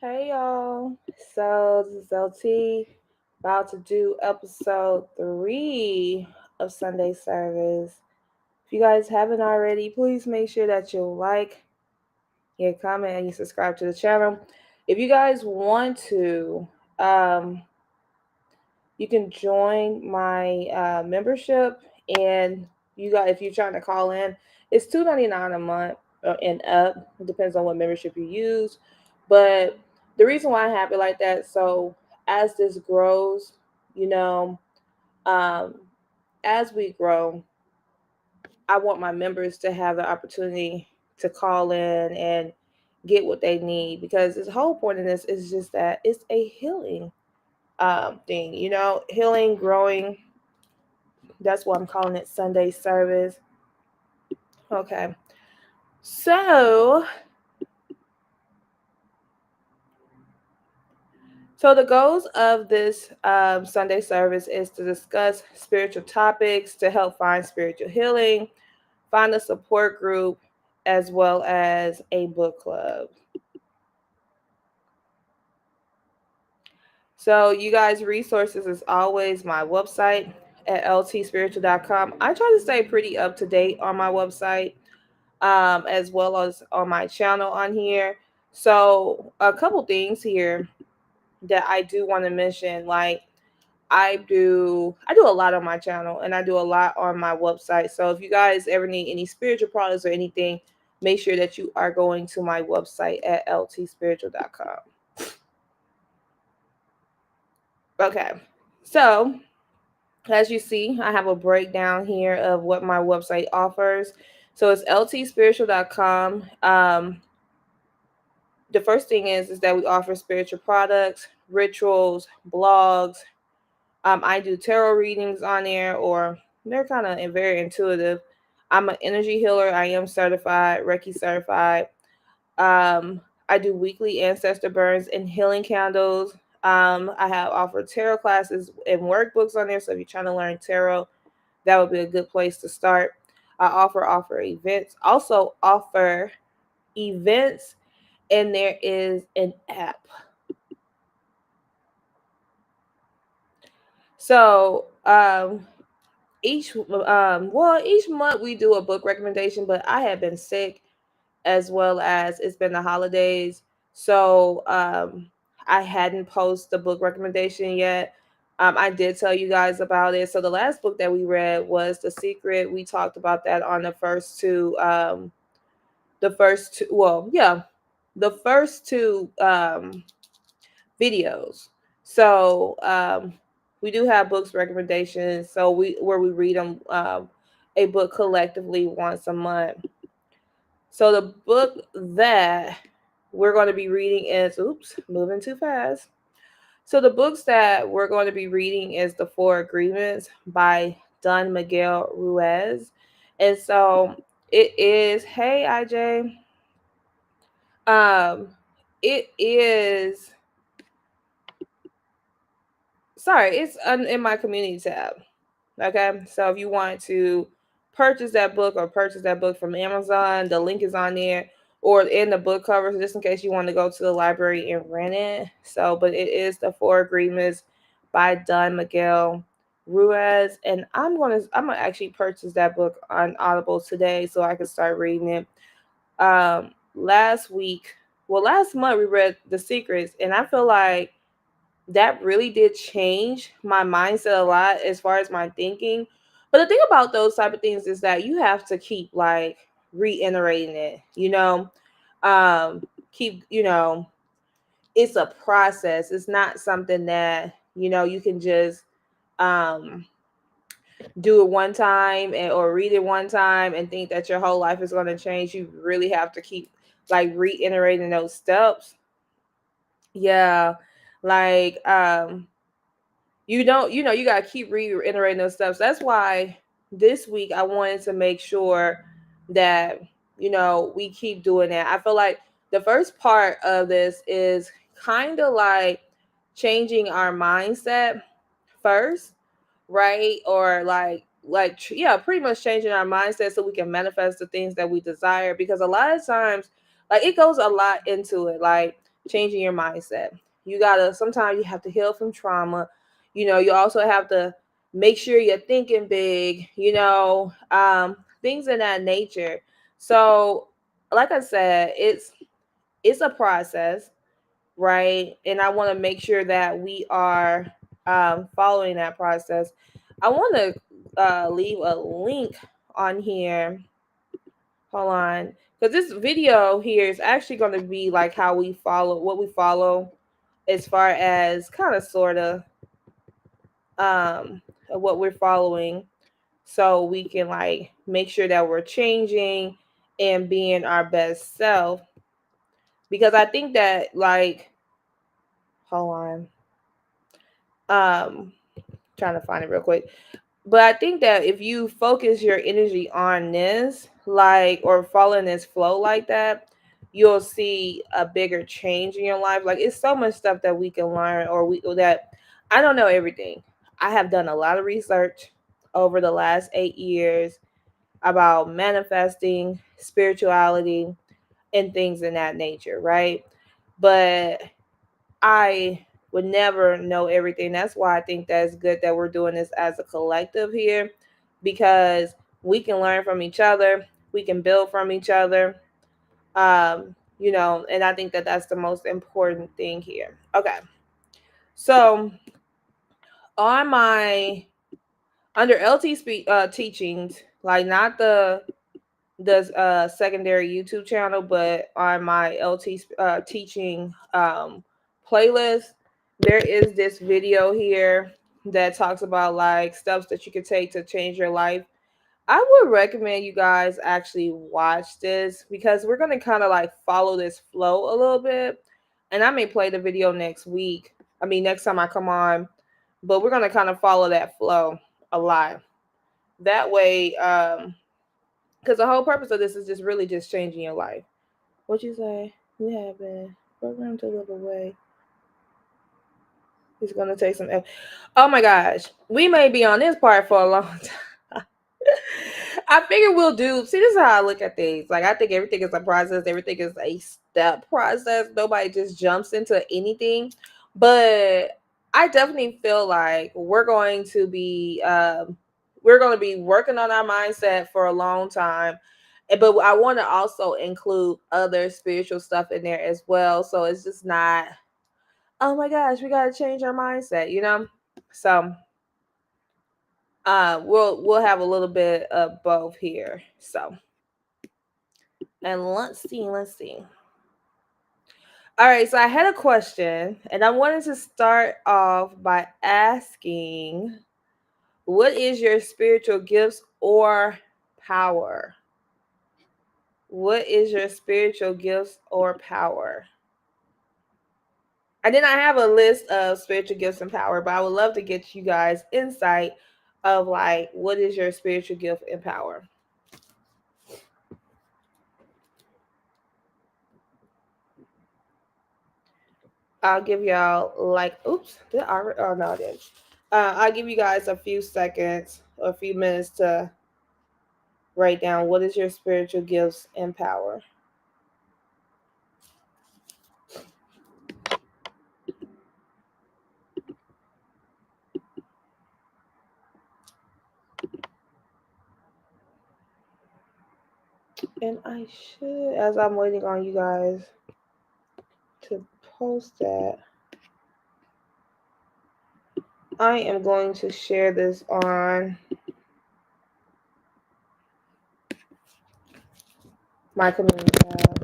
Hey y'all. So this is LT about to do episode 3 of Sunday service. If you guys haven't already, please make sure that you like, you comment, and you subscribe to the channel. If you guys want to, um, you can join my membership, and you got if you're trying to call in, it's $2.99 a month and up. It depends on what membership you use, but the reason why I have it like that, so as this grows, you know, um, as we grow, I want my members to have the opportunity to call in and get what they need, because this whole point of this is just that it's a healing thing, healing, growing. That's why I'm calling it Sunday service. Okay. So, so the goals of this Sunday service is to discuss spiritual topics, to help find spiritual healing, find a support group, as well as a book club. So, you guys, resources is always my website at ltspiritual.com. I try to stay pretty up to date on my website, as well as on my channel on here. So, a couple things here that I do want to mention, like I do a lot on my channel, and I do a lot on my website. So if you guys ever need any spiritual products or anything, make sure that you are going to my website at ltspiritual.com. Okay. So, as you see, I have a breakdown here of what my website offers. So it's ltspiritual.com. The first thing is that we offer spiritual products, rituals, blogs. I do tarot readings on there, or they're kind of very intuitive. I'm an energy healer. I am certified, Reiki certified. I do weekly ancestor burns and healing candles. I have offered tarot classes and workbooks on there. So if you're trying to learn tarot, that would be a good place to start. I offer events. Also offer events, and there is an app. So each month we do a book recommendation, but I have been sick, as well as it's been the holidays, so I hadn't posted the book recommendation yet. I did tell you guys about it. So the last book that we read was The Secret. We talked about that on the first two videos. So we do have books recommendations. So we read them, a book collectively once a month. So the book that we're going to be reading is, oops, moving too fast. So the books that we're going to be reading is The Four Agreements by Don Miguel Ruiz. And so it is, hey IJ, um, it is, sorry, it's in my community tab. Okay, so if you want to purchase that book or purchase that book from Amazon, the link is on there or in the book cover, just in case you want to go to the library and rent it. So, but it is The Four Agreements by Don Miguel Ruiz, and I'm gonna actually purchase that book on Audible today so I can start reading it. Last month we read The Secrets, and I feel like that really did change my mindset a lot as far as my thinking. But the thing about those type of things is that you have to keep like reiterating it, keep, it's a process. It's not something that, you can just um do it one time or read it one time and think that your whole life is going to change. You really have to keep like reiterating those steps. Yeah. Like you got to keep reiterating those steps. That's why this week I wanted to make sure that we keep doing that. I feel like the first part of this is kind of like changing our mindset first, right? Or yeah, pretty much changing our mindset so we can manifest the things that we desire, because a lot of times, like, it goes a lot into it. Like, changing your mindset. Sometimes you have to heal from trauma. You also have to make sure you're thinking big, things of that nature. So, like I said, it's a process, right? And I want to make sure that we are following that process. I want to leave a link on here. Hold on, because this video here is actually going to be like how we follow what we follow, as far as kind of sort of what we're following, so we can like make sure that we're changing and being our best self. Because I think that like, hold on, um, trying to find it real quick. But I think that if you focus your energy on this, like, or following this flow like that, you'll see a bigger change in your life. Like, it's so much stuff that we can learn, that I don't know everything. I have done a lot of research over the last 8 years about manifesting, spirituality, and things in that nature, right? But I would never know everything. That's why I think that's good that we're doing this as a collective here, because we can learn from each other, we can build from each other. And I think that that's the most important thing here. Okay. So, on my under teachings, like not the secondary YouTube channel, but on my LT teaching playlist, there is this video here that talks about like steps that you could take to change your life. I would recommend you guys actually watch this, because we're going to kind of like follow this flow a little bit. And I may play the video next week. I mean, next time I come on, but we're going to kind of follow that flow a lot. That way, because the whole purpose of this is just really just changing your life. What you say? We have been programmed to live away. It's gonna take some. Oh my gosh, we may be on this part for a long time. I figure we'll do. See, this is how I look at things. Like, I think everything is a process. Everything is a step process. Nobody just jumps into anything. But I definitely feel like we're going to be working on our mindset for a long time. But I want to also include other spiritual stuff in there as well. So it's just not, oh my gosh, we got to change our mindset. So we'll have a little bit of both here. So, and let's see. All right, so I had a question, and I wanted to start off by asking, what is your spiritual gifts or power? What is your spiritual gifts or power? I did not have a list of spiritual gifts and power, but I would love to get you guys insight of like, what is your spiritual gift and power? I'll give y'all like, oops, did I? Oh no, I didn't. I'll give you guys a few seconds or a few minutes to write down what is your spiritual gifts and power. And I should, as I'm waiting on you guys to post that, I am going to share this on my community tab.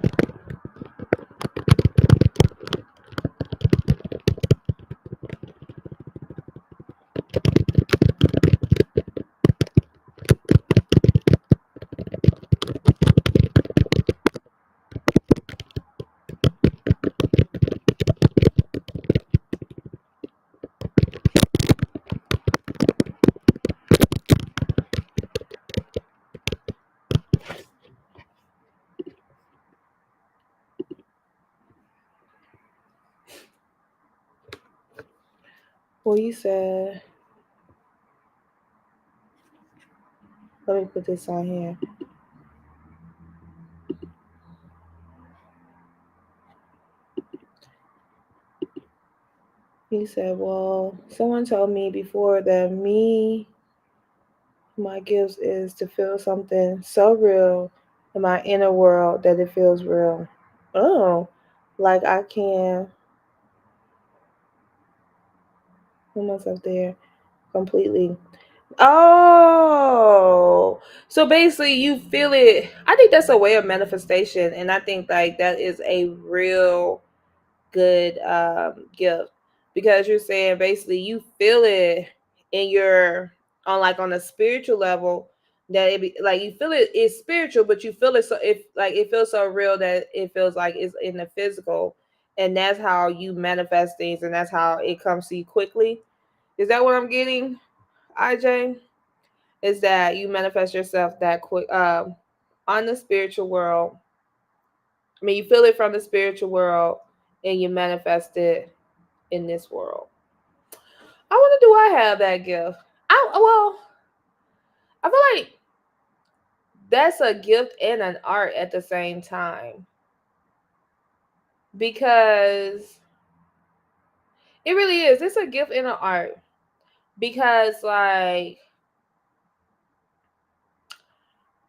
Well, you said, let me put this on here. He said, well, someone told me before that my gifts is to feel something so real in my inner world that it feels real. Oh, like I can put myself there completely. Oh, so basically you feel it. I think that's a way of manifestation, and I think like that is a real good gift, because you're saying basically you feel it in your on like on a spiritual level, that it be like you feel it is spiritual, but you feel it so if like it feels so real that it feels like it's in the physical, and that's how you manifest things, and that's how it comes to you quickly. Is that what I'm getting, IJ? Is that you manifest yourself that quick on the spiritual world. I mean, you feel it from the spiritual world, and you manifest it in this world. I wonder, do I have that gift? I feel like that's a gift and an art at the same time, because it really is. It's a gift and an art, because like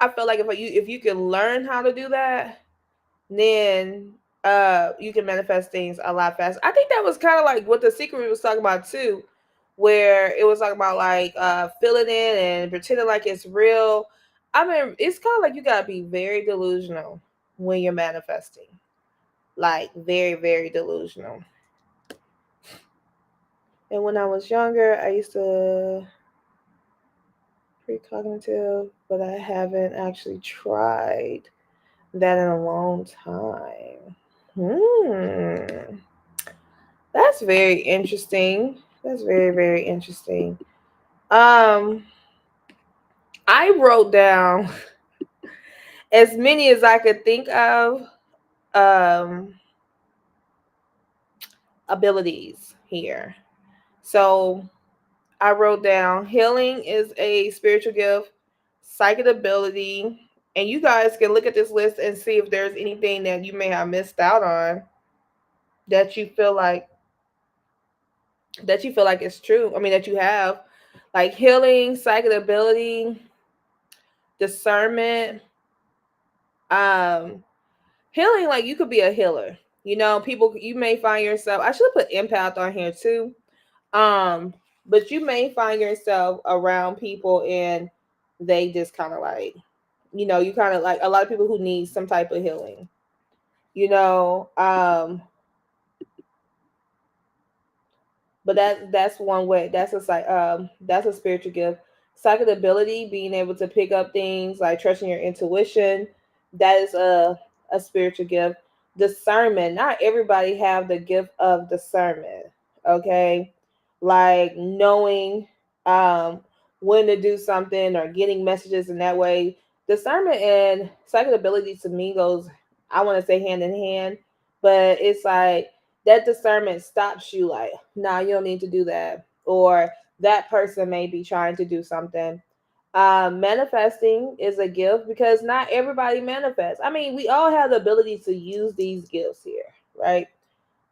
I feel like if you can learn how to do that, then you can manifest things a lot faster. I think that was kind of like what The Secret was talking about too, where it was talking about like feeling it and pretending like it's real. I mean, it's kind of like you gotta be very delusional when you're manifesting, like very very delusional. And when I was younger, I used to precognitive, but I haven't actually tried that in a long time. Hmm. That's very interesting. That's very, very interesting. Um, I wrote down as many as I could think of um abilities here. So I wrote down healing is a spiritual gift, psychic ability, and you guys can look at this list and see if there's anything that you may have missed out on that you feel like it's true. I mean that you have, like healing, psychic ability, discernment, um healing, like you could be a healer. You know, people, you may find yourself, I should have put empath on here too. um but you may find yourself around people and they just kind of like, you know, you kind of like a lot of people who need some type of healing, you know. But that's one way. That's a spiritual gift. Psychic ability, being able to pick up things, like trusting your intuition, that is a spiritual gift. Discernment, not everybody have the gift of discernment. Okay, like knowing um when to do something or getting messages in that way. Discernment and psychic ability to me goes, I want to say hand in hand, but it's like that discernment stops you like, nah, you don't need to do that, or that person may be trying to do something. Manifesting is a gift, because not everybody manifests. I mean, we all have the ability to use these gifts here, right?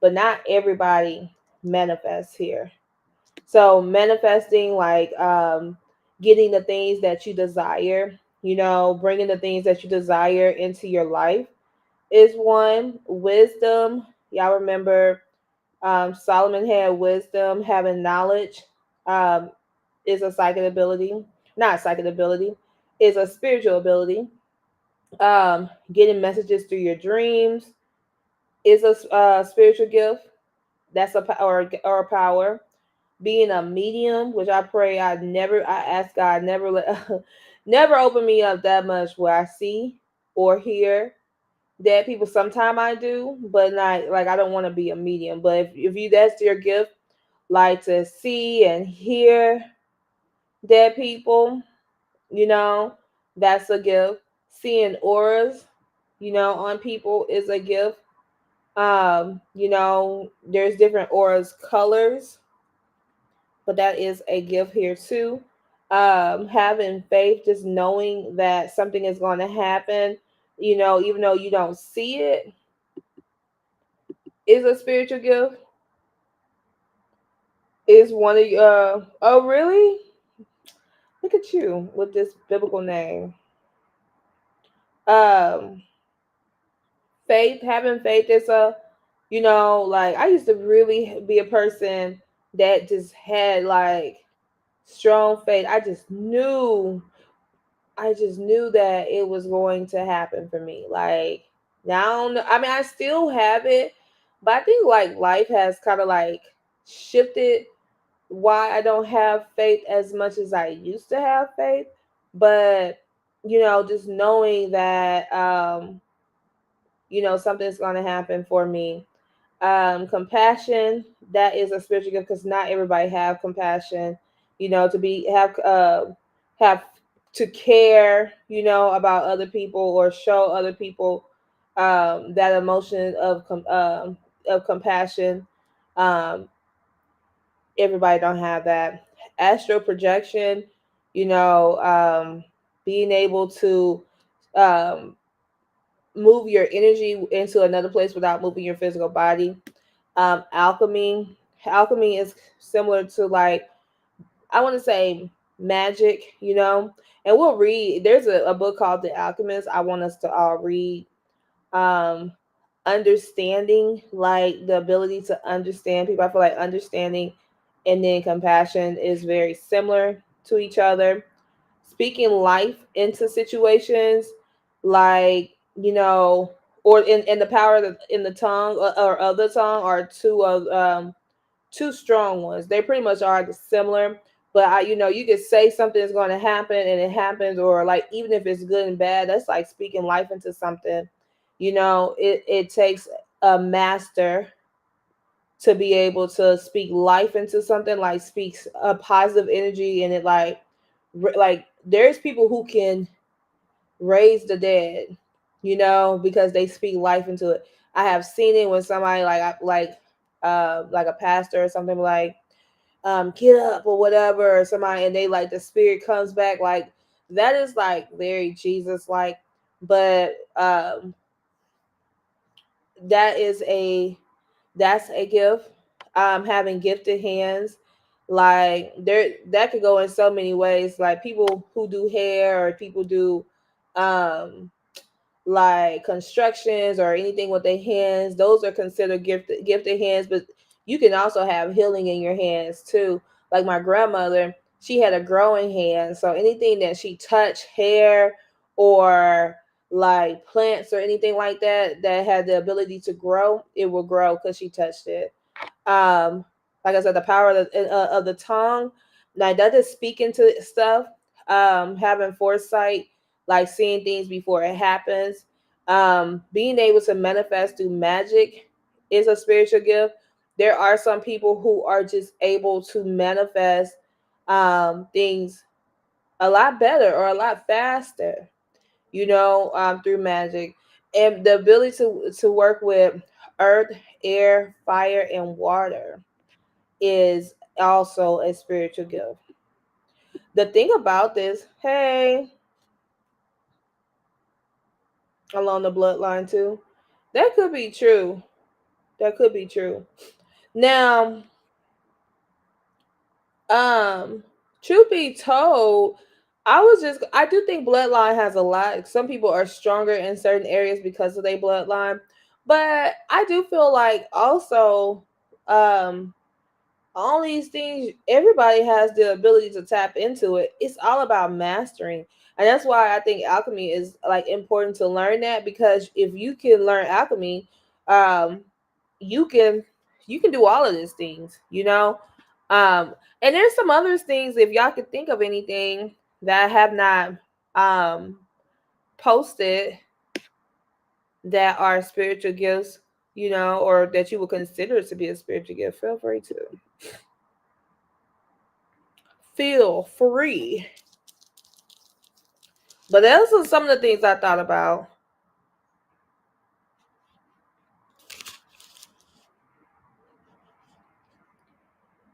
But not everybody manifests here. So manifesting, like getting the things that you desire, you know, bringing the things that you desire into your life is one. Wisdom, y'all remember Solomon had wisdom, having knowledge um, is a psychic ability. Not psychic ability, is a spiritual ability. Getting messages through your dreams is a spiritual gift. That's a power or a power. Being a medium, which I pray I ask God never let, never open me up that much where I see or hear dead people. Sometime I do, but not like, I don't want to be a medium. But if you, that's your gift, like to see and hear dead people, you know, that's a gift. Seeing auras, you know, on people is a gift. You know, there's different auras, colors, but that is a gift here too. Having faith, just knowing that something is going to happen, you know, even though you don't see it, is a spiritual gift. is one of oh really? Look at you with this biblical name. Um Faith, having faith is a, like I used to really be a person that just had like strong faith. I just knew that it was going to happen for me. Like now, I mean, I still have it, but I think like life has kind of like shifted why I don't have faith as much as I used to have faith. But just knowing that something's going to happen for me. Compassion, that is a spiritual gift because not everybody have compassion. To be have to care, about other people or show other people that emotion of compassion. Um, Everybody don't have that. Astral projection, you know, um, being able to um, move your energy into another place without moving your physical body. Alchemy is similar to like I want to say magic, and we'll read. There's a book called The Alchemist. I want us to all read. Um, Understanding, like the ability to understand people. I feel like understanding and then compassion is very similar to each other. Speaking life into situations, like or in the power in the tongue or of the tongue are two strong ones. They pretty much are similar, but you could say something is going to happen and it happens, or like even if it's good and bad, that's like speaking life into something. It takes a master to be able to speak life into something, like speaks a positive energy, and it like there's people who can raise the dead, because they speak life into it. I have seen it when somebody like a pastor or something like get up or whatever, or somebody, and they like the spirit comes back, like that is like very Jesus like. But that is a that's a gift. Having gifted hands, like there that could go in so many ways. Like people who do hair or people do um like constructions or anything with their hands, those are considered gifted hands. But you can also have healing in your hands too. Like my grandmother, she had a growing hand, so anything that she touched, hair or like plants or anything like that that had the ability to grow, it will grow because she touched it. um like I said, the power of the tongue, like that is speaking to stuff. Having foresight, like seeing things before it happens. Being able to manifest through magic is a spiritual gift. There are some people who are just able to manifest things a lot better or a lot faster, through magic. And the ability to work with earth, air, fire, and water is also a spiritual gift. The thing about this, hey, along the bloodline too, that could be true. That could be true. Now, um, truth be told, I do think bloodline has a lot. Some people are stronger in certain areas because of their bloodline, but I do feel like also, um, all these things, everybody has the ability to tap into it. It's all about mastering. And that's why I think alchemy is like important to learn that, because if you can learn alchemy, um, you can do all of these things, and there's some other things, if y'all could think of anything that I have not um posted, that are spiritual gifts, or that you would consider to be a spiritual gift, feel free to feel free. But those are some of the things I thought about.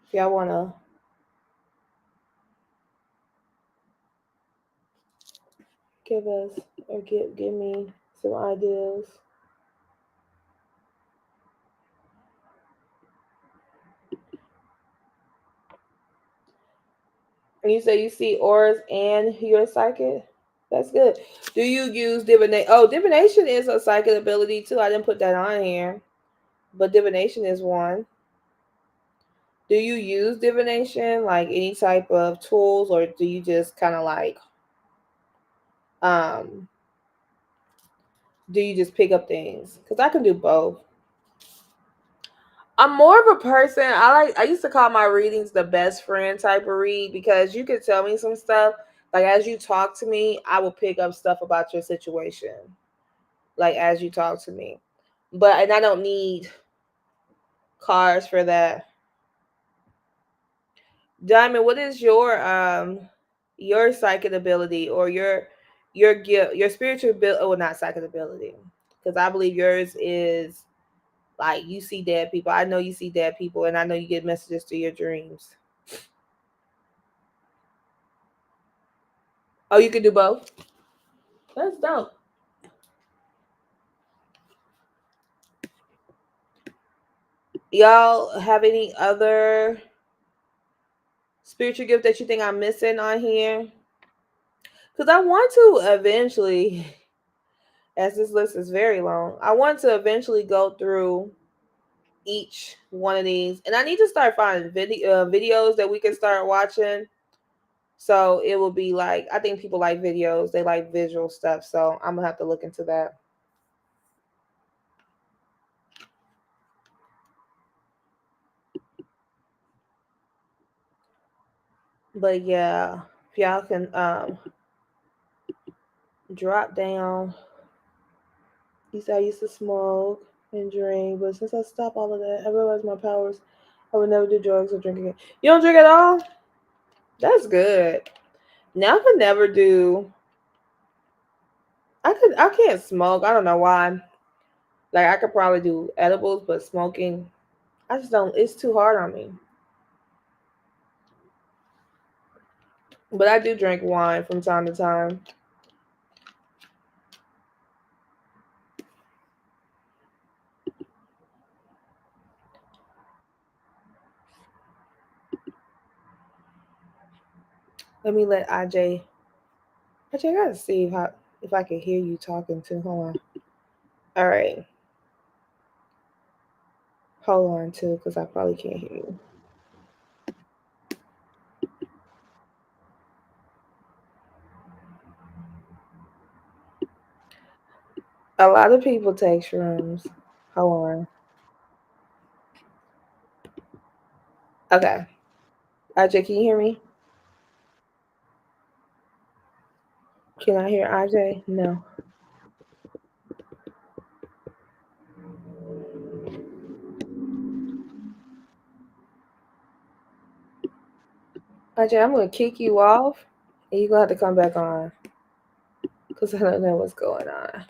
If y'all wanna give us or give me some ideas. And you say you see auras and you're psychic? That's good. Do you use divination? Oh, divination is a psychic ability too. I didn't put that on here, but divination is one. Do you use divination, like any type of tools, or do you just kind of like um do you just pick up things? Because I can do both. I'm more of a person. I used to call my readings the best friend type of read because you could tell me some stuff. Like as you talk to me, I will pick up stuff about your situation. Like as you talk to me. But and I don't need cards for that. Diamond, what is your psychic ability or your gift, your spiritual ability? Oh, not psychic ability, because I believe yours is like you see dead people. I know you see dead people, and I know you get messages through your dreams. Oh, you can do both. That's dope. Y'all have any other spiritual gift that you think I'm missing on here? Because I want to eventually, as this list is very long, I want to eventually go through each one of these, and I need to start finding videos that we can start watching. So it will be like I think people like videos; they like visual stuff. So I'm gonna have to look into that. But yeah, if y'all can drop down. You said I used to smoke and drink, but since I stopped all of that, I realized my powers. I would never do drugs or drink again. You don't drink at all? That's good. Now I could never do. I could. I can't smoke. I don't know why. Like I could probably do edibles, but smoking, I just don't. It's too hard on me. But I do drink wine from time to time. Let me let IJ. IJ, I gotta see if I can hear you talking too. Hold on. All right. Hold on too, because I probably can't hear you. A lot of people take shrooms. Hold on. Okay. IJ, can you hear me? Can I hear IJ? No. IJ, I'm gonna kick you off, and you're gonna have to come back on, because I don't know what's going on.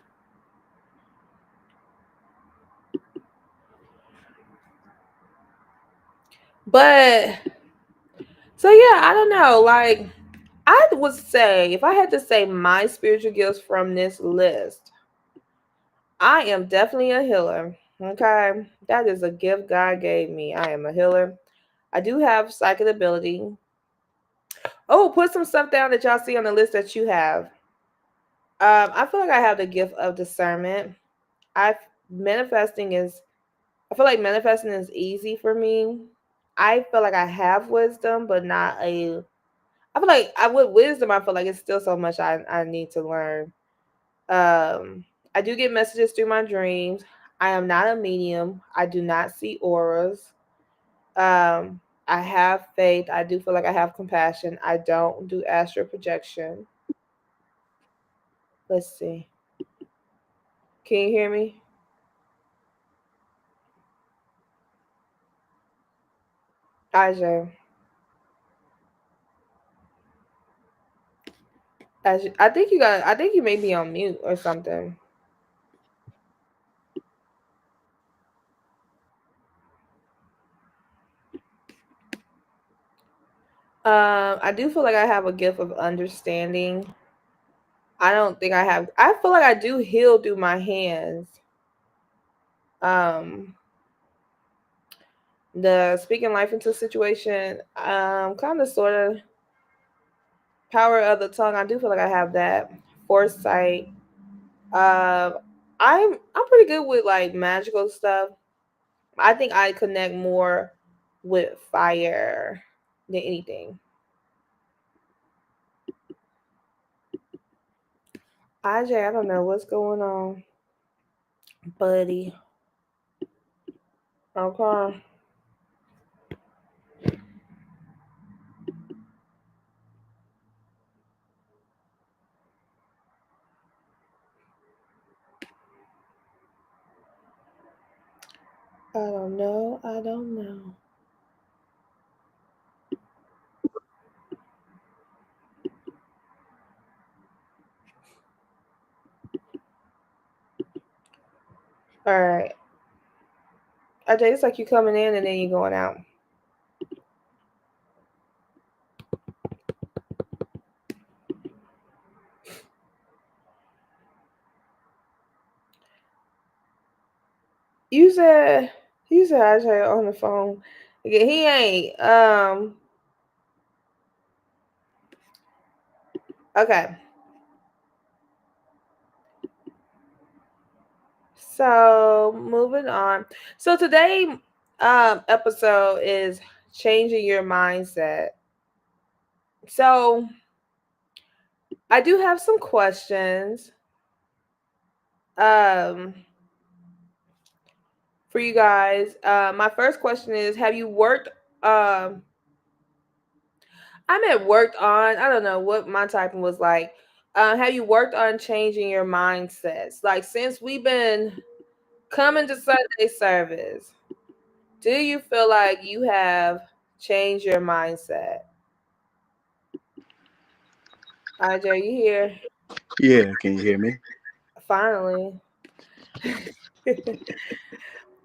But so yeah, I don't know. Like I would say, if I had to say my spiritual gifts from this list, I am definitely a healer. Okay, that is a gift God gave me. I am a healer. I do have psychic ability. Oh, put some stuff down that y'all see on the list that you have. I feel like I have the gift of discernment. I manifesting is. I feel like manifesting is easy for me. I feel like I have wisdom, but not a. I feel like I with wisdom. I feel like it's still so much I need to learn. I do get messages through my dreams. I am not a medium. I do not see auras. I have faith. I do feel like I have compassion. I don't do astral projection. Let's see. Can you hear me? Ajay. I think you got. I think you may be on mute or something. I do feel like I have a gift of understanding. I don't think I have. I feel like I do heal through my hands. Um, the speaking life into situation, kind of, sort of. Power of the tongue. I do feel like I have that. Foresight. Uh, I'm pretty good with like magical stuff. I think I connect more with fire than anything. IJ, I don't know what's going on, buddy. Okay. I don't know. I don't know. All right. IJ, it's like you coming in and then you going out. You said IJ on the phone. Okay, he ain't. Okay. So moving on. So today episode is changing your mindset. So I do have some questions um for you guys. My first question is, have you worked I meant worked on, I don't know what my typing was like. Have you worked on changing your mindsets? Like since we've been coming to Sunday service, do you feel like you have changed your mindset? IJ, you here? Yeah, can you hear me? Finally.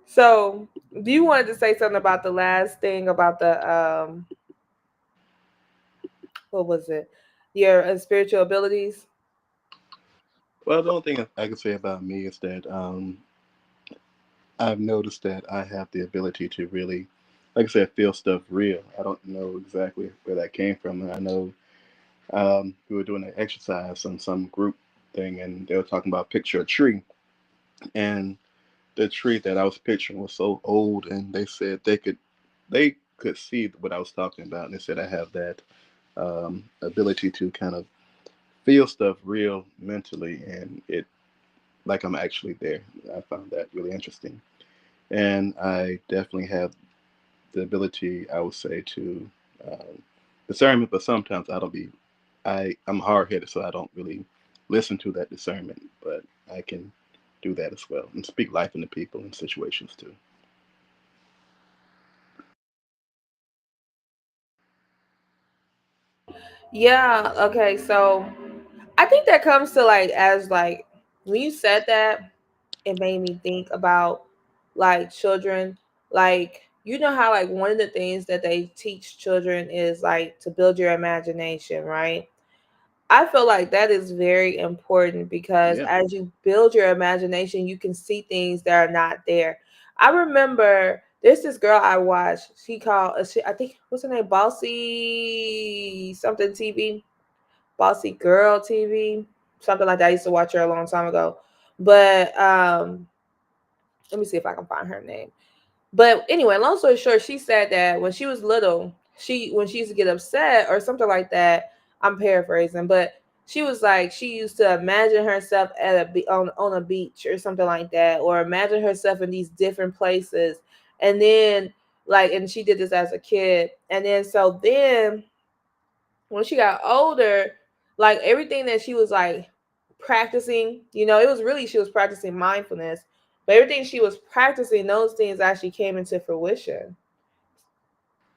So, do you wanted to say something about the last thing about the what was it? Your spiritual abilities? Well, the only thing I can say about me is that I've noticed that I have the ability to really, like I said, feel stuff real. I don't know exactly where that came from. And I know we were doing an exercise on some group thing, and they were talking about picture a tree, and the tree that I was picturing was so old, and they said they could see what I was talking about, and they said I have that ability to kind of feel stuff real mentally, and it like I'm actually there. I found that really interesting. And I definitely have the ability, I would say, to um, discernment, but sometimes I don't be, I'm hard headed, so I don't really listen to that discernment, but I can do that as well and speak life into people and situations too. Yeah, okay. So, I think that comes to like as like when you said that, it made me think about like children. Like you know how like one of the things that they teach children is like to build your imagination, right? I feel like that is very important because Yeah. as you build your imagination, you can see things that are not there. I remember there's this girl I watched. She called, I think, what's her name? Bossy something TV, Bossy Girl TV, something like that. I used to watch her a long time ago. But let me see if I can find her name. But anyway, long story short, she said that when she was little, when she used to get upset or something like that, I'm paraphrasing, but she was like she used to imagine herself on a beach or something like that, or imagine herself in these different places, and then like and she did this as a kid, and then so then when she got older, like everything that she was like practicing, it was really she was practicing mindfulness, but everything she was practicing, those things actually came into fruition.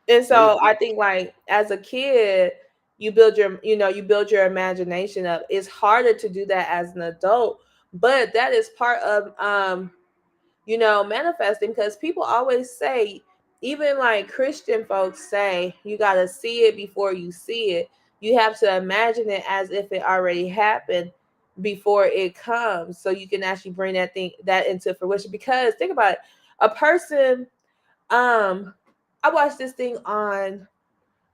And Oh yeah. so I think like as a kid, you build your imagination up. It's harder to do that as an adult, but that is part of manifesting because people always say, even like Christian folks say, you got to see it before you see it. You have to imagine it as if it already happened before it comes so you can actually bring that into fruition. Because think about it, a person, um, I watched this thing on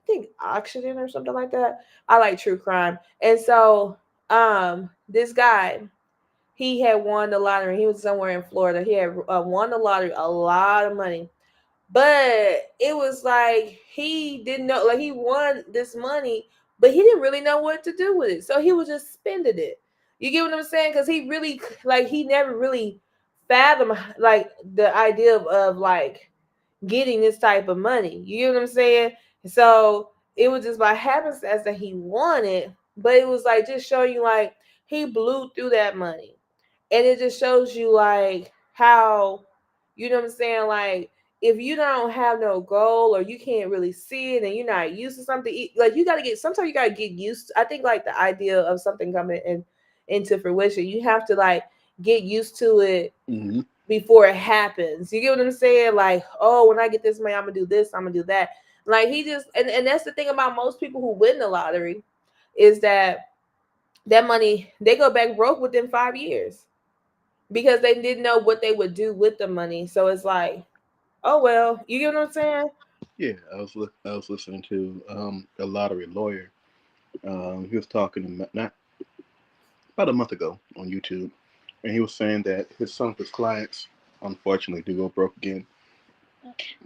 think auctioning or something like that. I like true crime. And so this guy, he had won the lottery. He was somewhere in Florida. He had won the lottery, a lot of money. But it was like he didn't know, like he won this money, but he didn't really know what to do with it. So he was just spending it. You get what I'm saying? Because he really, like, he never really fathomed like the idea of like getting this type of money. You get what I'm saying? So it was just by happenstance that he won it, but it was like just showing you like he blew through that money. And it just shows you like how, you know what I'm saying, like if you don't have no goal or you can't really see it and you're not used to something, like you got to get, sometimes you got to get used to, I think like the idea of something coming in into fruition, you have to like get used to it Mm-hmm. before it happens. You get what I'm saying? Like, oh, when I get this money, I'm gonna do this, I'm gonna do that. Like he just, and that's the thing about most people who win the lottery, is that that money, they go back broke within 5 years because they didn't know what they would do with the money. So it's like, oh well, you get what I'm saying? Yeah, I was listening to a lottery lawyer. He was talking not about a month ago on YouTube, and he was saying that some of his clients unfortunately do go broke again.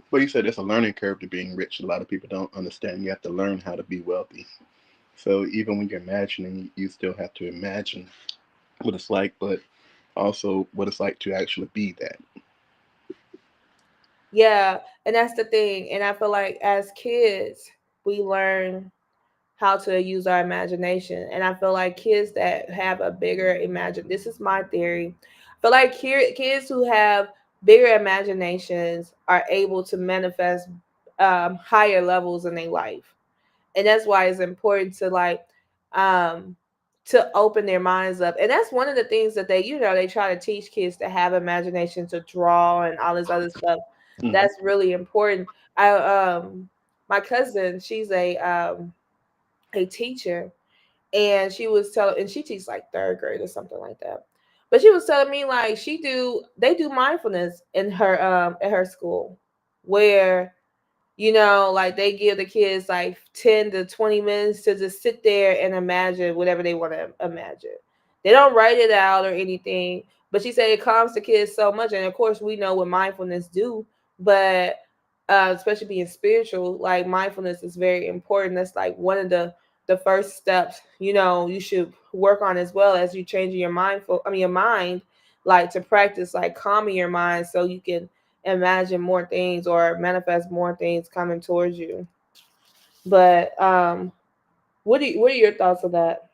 But he said it's a learning curve to being rich. A lot of people don't understand. You have to learn how to be wealthy. So even when you're imagining, you still have to imagine what it's like, but also what it's like to actually be that. Yeah, and that's the thing. And I feel like as kids, we learn how to use our imagination. And I feel like kids that have a bigger imagine, this is my theory. I feel like kids who have bigger imaginations are able to manifest higher levels in their life. And that's why it's important to like um to open their minds up. And that's one of the things that they, they try to teach kids to have imagination, to draw and all this other stuff. Mm-hmm. That's really important. I My cousin, she's a teacher, and she was telling, and she teaches like third grade or something like that. But she was telling me like they do mindfulness in her at her school, where like they give the kids like 10 to 20 minutes to just sit there and imagine whatever they want to imagine. They don't write it out or anything, but she said it calms the kids so much. And of course, we know what mindfulness do, but especially being spiritual, like mindfulness is very important. That's like one of the first steps, you should work on, as well as you changing your mind, like to practice like calming your mind so you can imagine more things or manifest more things coming towards you. But what are your thoughts of that?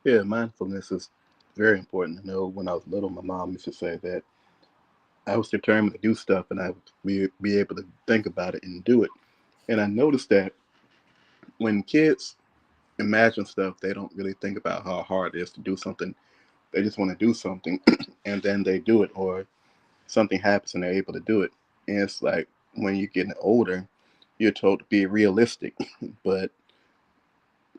Yeah, mindfulness is very important. I know when I was little, my mom used to say that I was determined to do stuff and I would be able to think about it and do it. And I noticed that when kids imagine stuff, they don't really think about how hard it is to do something. They just want to do something and then they do it, or something happens and they're able to do it. And it's like when you're getting older, you're told to be realistic, but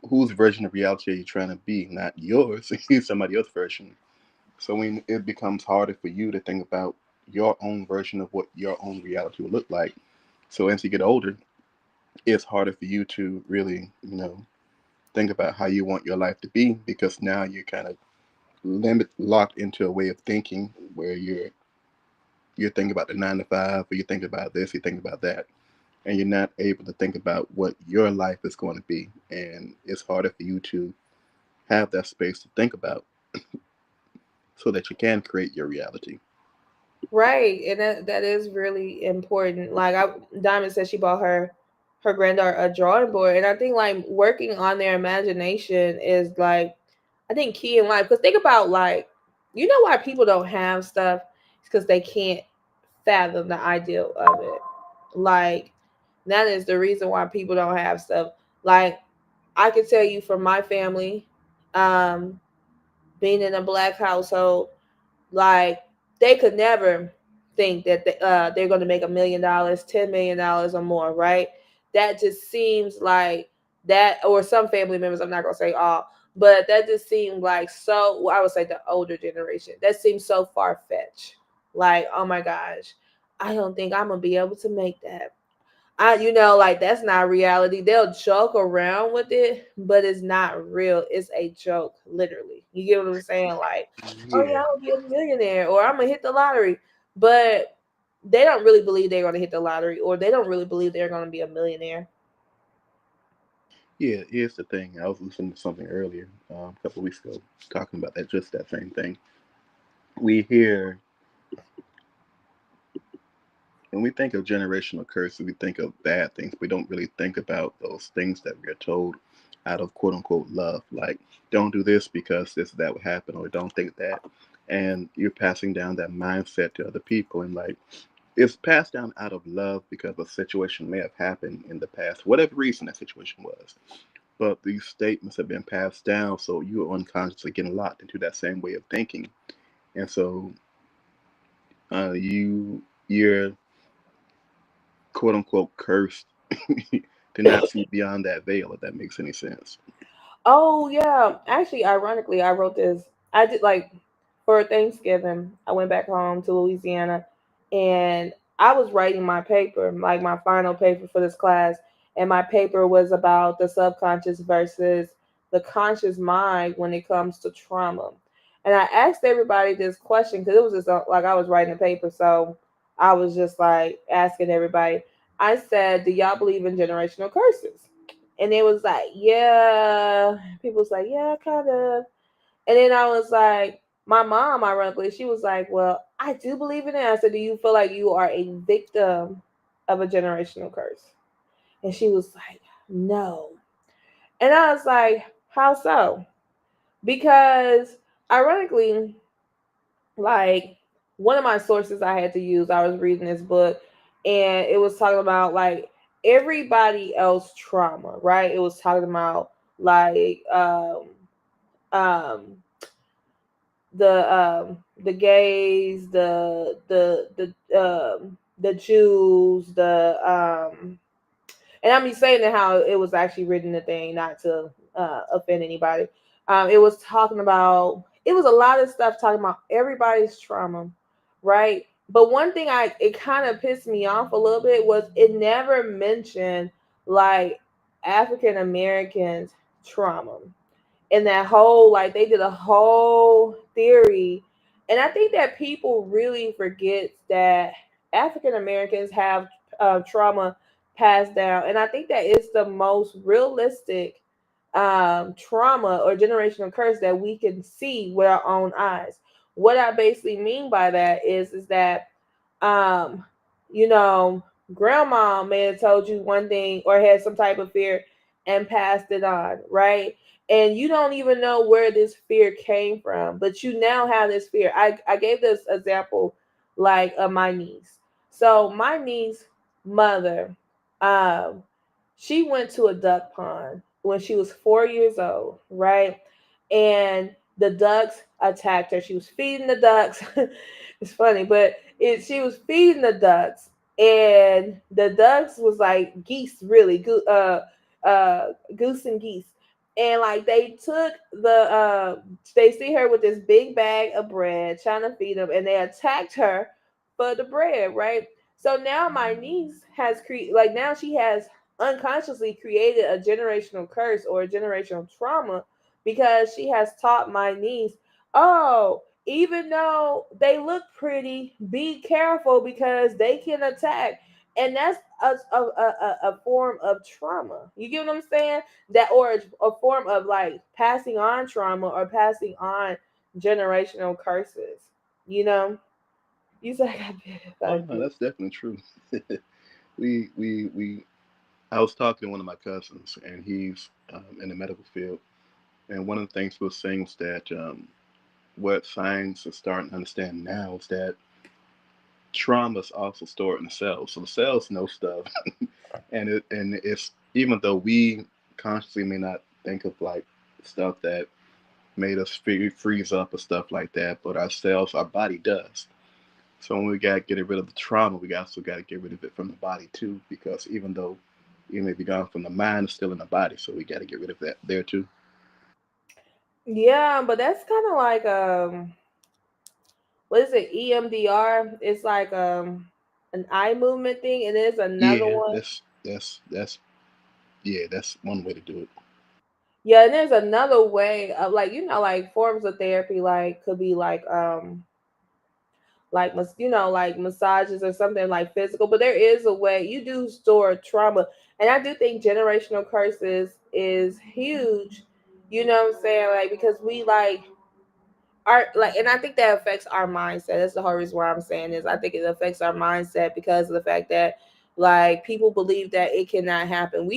whose version of reality are you trying to be? Not yours, somebody else's version. So when it becomes harder for you to think about your own version of what your own reality will look like. So as you get older, it's harder for you to really, think about how you want your life to be, because now you're kind of locked into a way of thinking where you're thinking about the 9 to 5, or you think about this, you think about that, and you're not able to think about what your life is going to be. And it's harder for you to have that space to think about so that you can create your reality. Right, and that is really important. Like Diamond said, she bought her granddaughter a drawing board, and I think like working on their imagination is like, I think, key in life. Because think about like, why people don't have stuff? It's because they can't fathom the idea of it. Like that is the reason why people don't have stuff. Like I can tell you from my family, um, being in a black household, like they could never think that they're going to make $1 million, $10 million or more, right? That just seems like that, or some family members. I'm not going to say all, but that just seemed like so. Well, I would say the older generation. That seems so far fetched. Like, oh my gosh, I don't think I'm gonna be able to make that. Like that's not reality. They'll joke around with it, but it's not real. It's a joke, literally. You get what I'm saying? Like, oh yeah, Yeah, I'm gonna be a millionaire, or I'm gonna hit the lottery. But they don't really believe they're gonna hit the lottery, or they don't really believe they're gonna be a millionaire. yeah. Here's the thing. I was listening to something earlier, a couple of weeks ago, talking about that, just that same thing. We hear when we think of generational curses, we think of bad things. We don't really think about those things that we are told out of quote unquote love. Like, don't do this because this that would happen, or don't think that. And you're passing down that mindset to other people. And like, it's passed down out of love because a situation may have happened in the past, whatever reason that situation was. But these statements have been passed down, so you are unconsciously getting locked into that same way of thinking. And so you're quote unquote cursed to not see beyond that veil, if that makes any sense. Oh yeah, actually, ironically, I wrote this. I did like for Thanksgiving. I went back home to Louisiana, and I was writing my paper, like my final paper for this class. And my paper was about the subconscious versus the conscious mind when it comes to trauma. And I asked everybody this question because it was just like I was writing a paper, so I was just like asking everybody. I said, "Do y'all believe in generational curses?" And it was like, yeah. People was like, yeah, kind of. And then I was like, my mom, ironically, she was like, well, I do believe in it. I said, do you feel like you are a victim of a generational curse? And she was like, no. And I was like, how so? Because ironically, like one of my sources I had to use, I was reading this book and it was talking about like everybody else trauma, right? It was talking about like um the gays, the Jews, the and I'm just saying that how it was actually written the thing, not to offend anybody. It was talking about it was a lot of stuff talking about everybody's trauma, right? But one thing it kind of pissed me off a little bit was it never mentioned like African Americans trauma and that whole like they did a whole theory, and I think that people really forget that African Americans have trauma passed down, and I think that it's the most realistic trauma or generational curse that we can see with our own eyes. What I basically mean by that is that um, you know, grandma may have told you one thing or had some type of fear and passed it on, right? And you don't even know where this fear came from, but you now have this fear. I gave this example like of my niece. So my niece mother, um, she went to a duck pond when she was 4 years old, right? And the ducks attacked her. She was feeding the ducks. It's funny, but she was feeding the ducks, and the ducks was like geese, really, goose and geese, and like they took they see her with this big bag of bread trying to feed them, and they attacked her for the bread, right? So now my niece has like now she has unconsciously created a generational curse or a generational trauma because she has taught my niece, oh, even though they look pretty, be careful because they can attack. And that's a form of trauma. You get what I'm saying? That or a form of like passing on trauma or passing on generational curses. You know, you said I got Oh bit. no, that's definitely true. We. I was talking to one of my cousins, and he's in the medical field. And one of the things we were saying was that what science is starting to understand now is that trauma is also stored in the cells. So the cells know stuff, and it's even though we consciously may not think of like stuff that made us freeze up or stuff like that, but our cells, our body does. So when we got to get rid of the trauma, we also got to get rid of it from the body too, because even though it may be gone from the mind, it's still in the body. So we got to get rid of that there too. Yeah, but that's kind of like what is it? EMDR. It's like an eye movement thing, and there's another Yeah, one. that's yeah, that's one way to do it. Yeah, and there's another way of like like forms of therapy like could be like like massages or something like physical, but there is a way you do store trauma, and I do think generational curses is huge. You know what I'm saying? Like because we like our like, and I think that affects our mindset. That's the whole reason why I'm saying this. I think it affects our mindset because of the fact that like people believe that it cannot happen.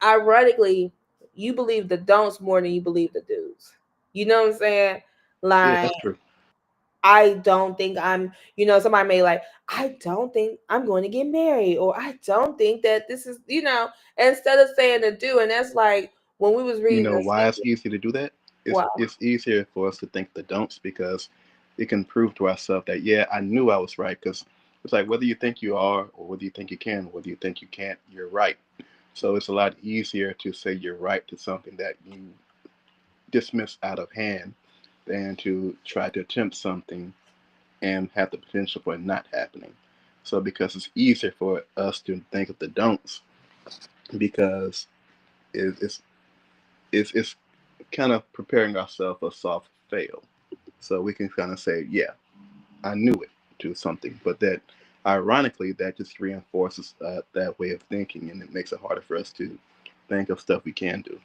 Ironically, you believe the don'ts more than you believe the do's. You know what I'm saying? Yeah, Like that's true. I don't think somebody may like, I don't think I'm going to get married, or I don't think that this is, instead of saying the do, and that's like when we was You reading know the why it's easy to do that? wow. It's easier for us to think the don'ts because it can prove to ourselves that yeah, I knew I was right. Because it's like whether you think you are or whether you think you can, whether you think you can't, you're right. So it's a lot easier to say you're right to something that you dismiss out of hand than to try to attempt something and have the potential for it not happening. So because it's easier for us to think of the don'ts because it, it's kind of preparing ourselves for a soft fail. So we can kind of say, yeah, I knew it to something, but that ironically that just reinforces that way of thinking, and it makes it harder for us to think of stuff we can do.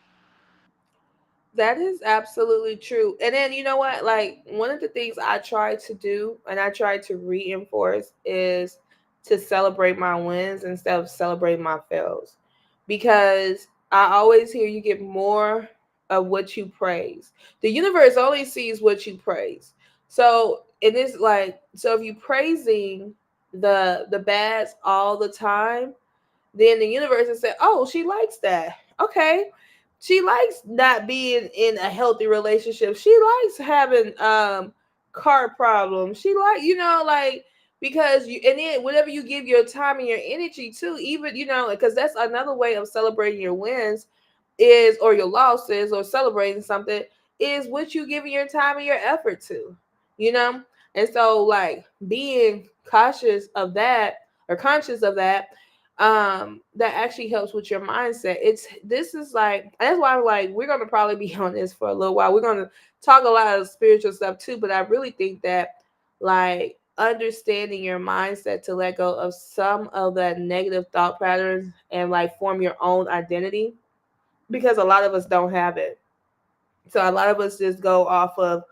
That is absolutely true. And then you know what? Like one of the things I try to do and I try to reinforce is to celebrate my wins instead of celebrating my fails. Because I always hear you get more of what you praise. The universe only sees what you praise. So it is like so if you praising the bads all the time, then the universe has said, "Oh, she likes that. Okay, she likes not being in a healthy relationship. She likes having car problems. She like like because you and then whatever you give your time and your energy to, even because that's another way of celebrating your wins is or your losses or celebrating something is what you giving your time and your effort to, you know." And so like being cautious of that or conscious of that that actually helps with your mindset. It's this is like that's why I'm like we're gonna probably be on this for a little while. We're gonna talk a lot of spiritual stuff too, but I really think that like understanding your mindset to let go of some of that negative thought patterns and like form your own identity because a lot of us don't have it. So a lot of us just go off of,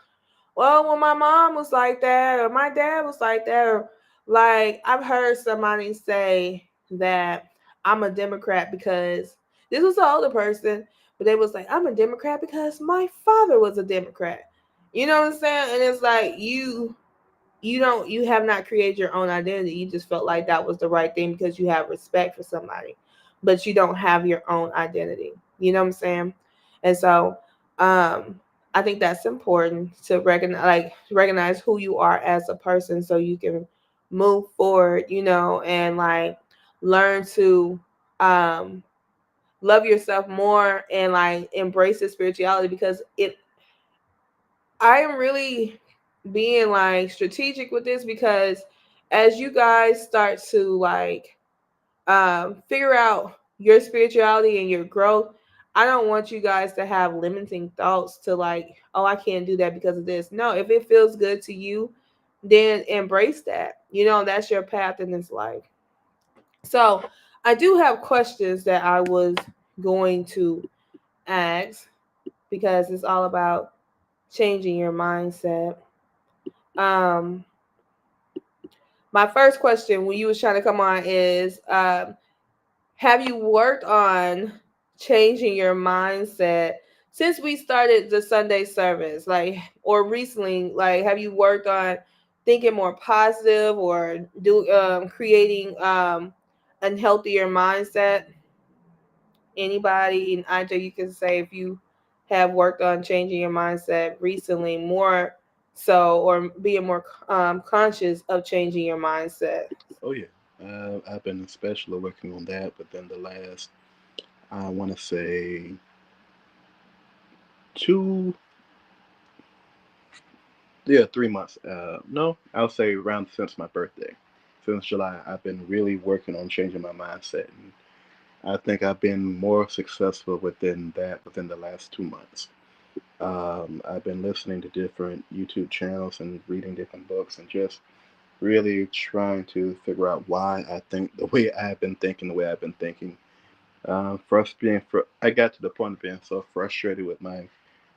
well, when my mom was like that, or my dad was like that, or like I've heard somebody say that I'm a Democrat because this was an older person, but they was like, I'm a Democrat because my father was a Democrat. You know what I'm saying? And it's like you have not created your own identity. You just felt like that was the right thing because you have respect for somebody, but you don't have your own identity. You know what I'm saying? And so um I think that's important to recognize who you are as a person so you can move forward, and like learn to um love yourself more and like embrace the spirituality because it I am really being like strategic with this because as you guys start to like figure out your spirituality and your growth, I don't want you guys to have limiting thoughts to like, oh, I can't do that because of this. No, if it feels good to you, then embrace that. That's your path in this life. So I do have questions that I was going to ask because it's all about changing your mindset. Um, my first question when you was trying to come on is, have you worked on changing your mindset since we started the Sunday service, like, or recently? Like, have you worked on thinking more positive or creating a healthier mindset? Anybody, and Andre, you can say if you have worked on changing your mindset recently, more so, or being more conscious of changing your mindset. Oh yeah, I've been especially working on that, but then the last I want to say 2, yeah, 3 months. No, I'll say around since my birthday. since July, I've been really working on changing my mindset. And I think I've been more successful within that within the last 2 months. I've been listening to different YouTube channels and reading different books and just really trying to figure out why I think the way I've been thinking, the way I've been thinking. First, I got to the point of being so frustrated with my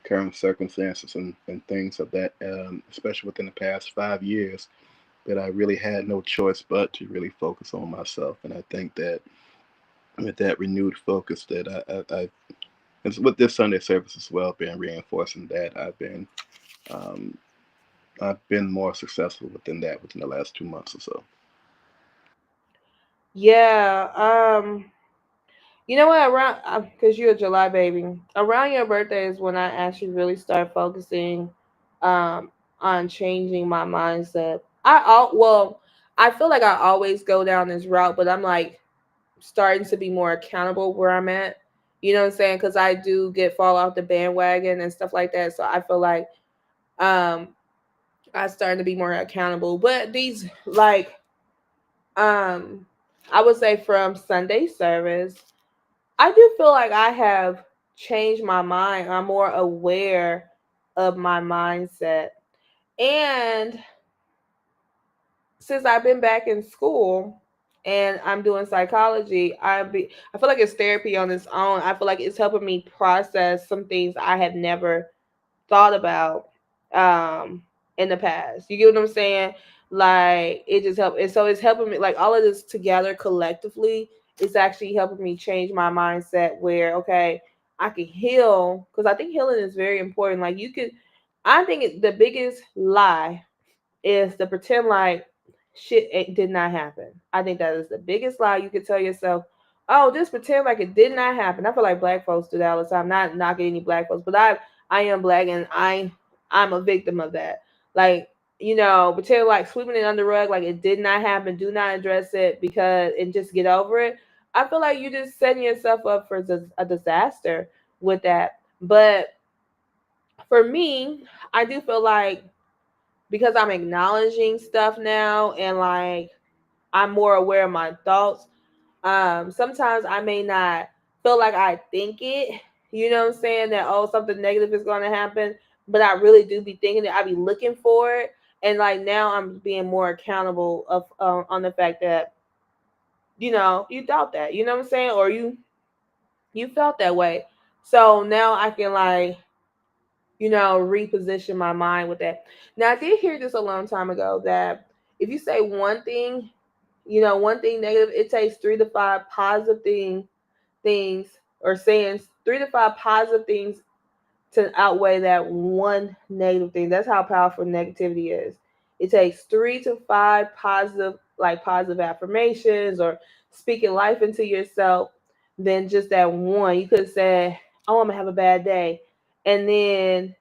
current circumstances and things of that, especially within the past 5 years, that I really had no choice but to really focus on myself. And I think that with that renewed focus, that and with this Sunday service as well, been reinforcing that um, I've been more successful within that within the last 2 months or so. Yeah. You know what? Around because you're a July baby. Around your birthday is when I actually really start focusing, um, on changing my mindset. I feel like I always go down this route, but I'm like starting to be more accountable where I'm at. You know what I'm saying? Because I do get fall off the bandwagon and stuff like that. So I feel like um I starting to be more accountable. But these like um I would say from Sunday service, I do feel like I have changed my mind. I'm more aware of my mindset. And since I've been back in school and I'm doing psychology, I feel like it's therapy on its own. I feel like it's helping me process some things I have never thought about um in the past. You get what I'm saying? Like it just helped, and so it's helping me, like all of this together collectively, it's actually helping me change my mindset where okay, I can heal, because I think healing is very important. Like you could I think the biggest lie is to pretend like did not happen. I think that is the biggest lie you could tell yourself. Oh, just pretend like it did not happen. I feel like black folks do that all the time. Not knocking any black folks, but I am black and I'm a victim of that. Like pretend like sweeping it under the rug, like it did not happen. Do not address it because and just get over it. I feel like you just setting yourself up for a disaster with that. But for me, I do feel like because I'm acknowledging stuff now and like I'm more aware of my thoughts. Sometimes I may not feel like I think it, you know what I'm saying, that oh something negative is gonna happen, but I really do be thinking it. I be looking for it. And like now I'm being more accountable of on the fact that, you thought that, you know what I'm saying? Or you felt that way. So now I can like reposition my mind with that. Now, I did hear this a long time ago that if you say one thing, one thing negative, it takes 3 to 5 positive things, or saying 3 to 5 positive things to outweigh that one negative thing. That's how powerful negativity is. It takes 3 to 5 positive, like positive affirmations or speaking life into yourself, than just that one. You could say, "Oh, I'm gonna have a bad day," and then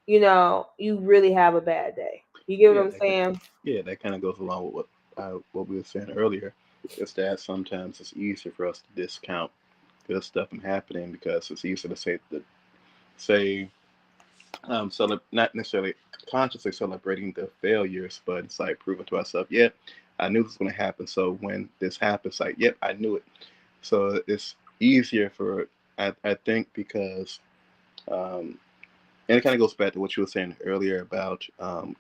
you really have a bad day. You get what Yeah, I'm saying? that kind of goes along with what we were saying earlier. Is that sometimes it's easier for us to discount good stuff from happening because it's easier to say not necessarily consciously celebrating the failures, but it's like proving to ourselves, yeah, I knew this was going to happen. So when this happens, like, yep, I knew it. So it's easier for I think because um, and it kind of goes back to what you were saying earlier about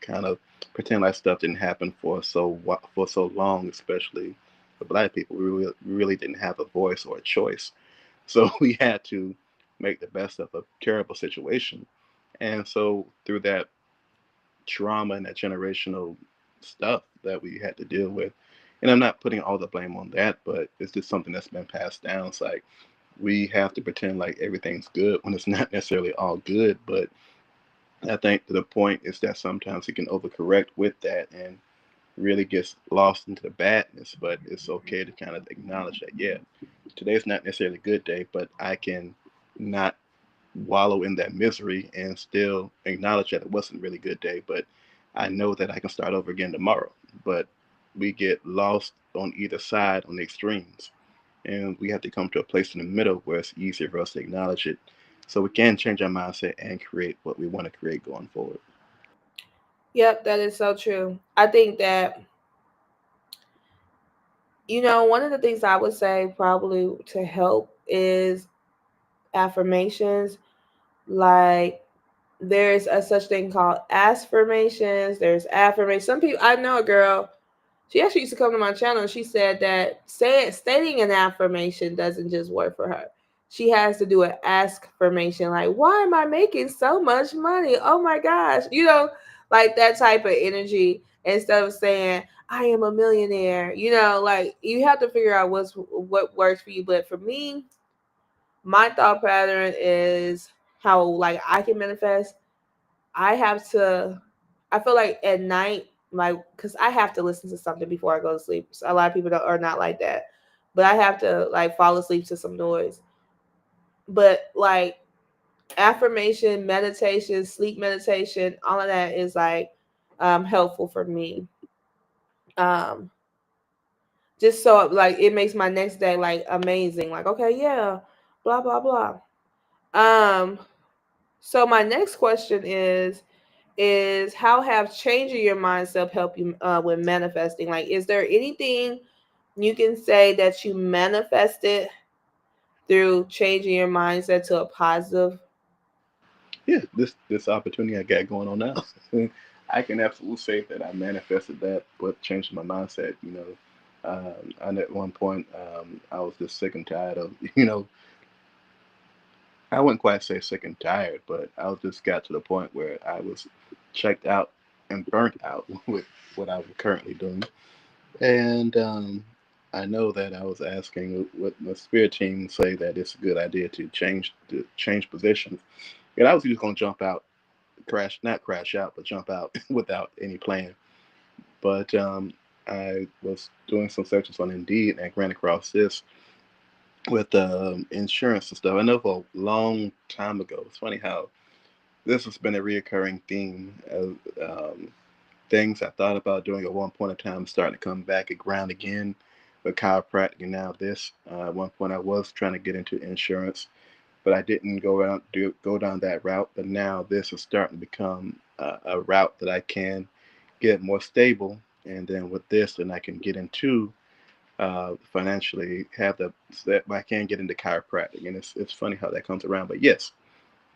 kind of pretend like stuff didn't happen for so long, especially for Black people. We really didn't have a voice or a choice, so we had to make the best of a terrible situation. And so through that trauma and that generational stuff that we had to deal with, and I'm not putting all the blame on that, but it's just something that's been passed down. It's like we have to pretend like everything's good when it's not necessarily all good, but I think the point is that sometimes it can overcorrect with that and really gets lost into the badness. But it's okay to kind of acknowledge that, yeah, today's not necessarily a good day, but I can not wallow in that misery and still acknowledge that it wasn't a really good day. But I know that I can start over again tomorrow. But we get lost on either side on the extremes. And we have to come to a place in the middle where it's easier for us to acknowledge it so we can change our mindset and create what we want to create going forward. Yep, that is so true. I think that One of the things I would say probably to help is affirmations. Like there's a such thing called affirmations. There's affirmations. Some people, I know a girl, she actually used to come to my channel and she said that stating an affirmation doesn't just work for her. She has to do an ask formation, like, why am I making so much money? Oh my gosh. Like that type of energy instead of saying, I am a millionaire. Like you have to figure out what works for you. But for me, my thought pattern is how like I can manifest. I have to I feel like at night, like, because I have to listen to something before I go to sleep. So a lot of people are not like that, but I have to like fall asleep to some noise. But like affirmation, meditation, sleep meditation, all of that is like helpful for me. Um, just so like it makes my next day like amazing. Like okay, yeah, blah blah blah. Um, so my next question is how have changing your mindset help you with manifesting? Like, is there anything you can say that you manifested through changing your mindset to a positive? Yeah, this opportunity I got going on now, I can absolutely say that I manifested that, but changed my mindset. And at one point, I was just sick and tired of, I wouldn't quite say sick and tired, but I was just got to the point where I was checked out and burnt out with what I was currently doing. And I know that I was asking what the spirit team say that it's a good idea to change positions. And I was just gonna jump out, not crash out, but jump out without any plan. But I was doing some searches on Indeed and I ran across this with insurance and stuff. I know for a long time ago. It's funny how this has been a reoccurring theme of things I thought about doing at one point in time starting to come back at ground again with chiropractic and now this. At one point I was trying to get into insurance, but I didn't go down that route. But now this is starting to become a route that I can get more stable, and then with this, then I can get into financially have the that I can get into chiropractic, and it's funny how that comes around. But yes,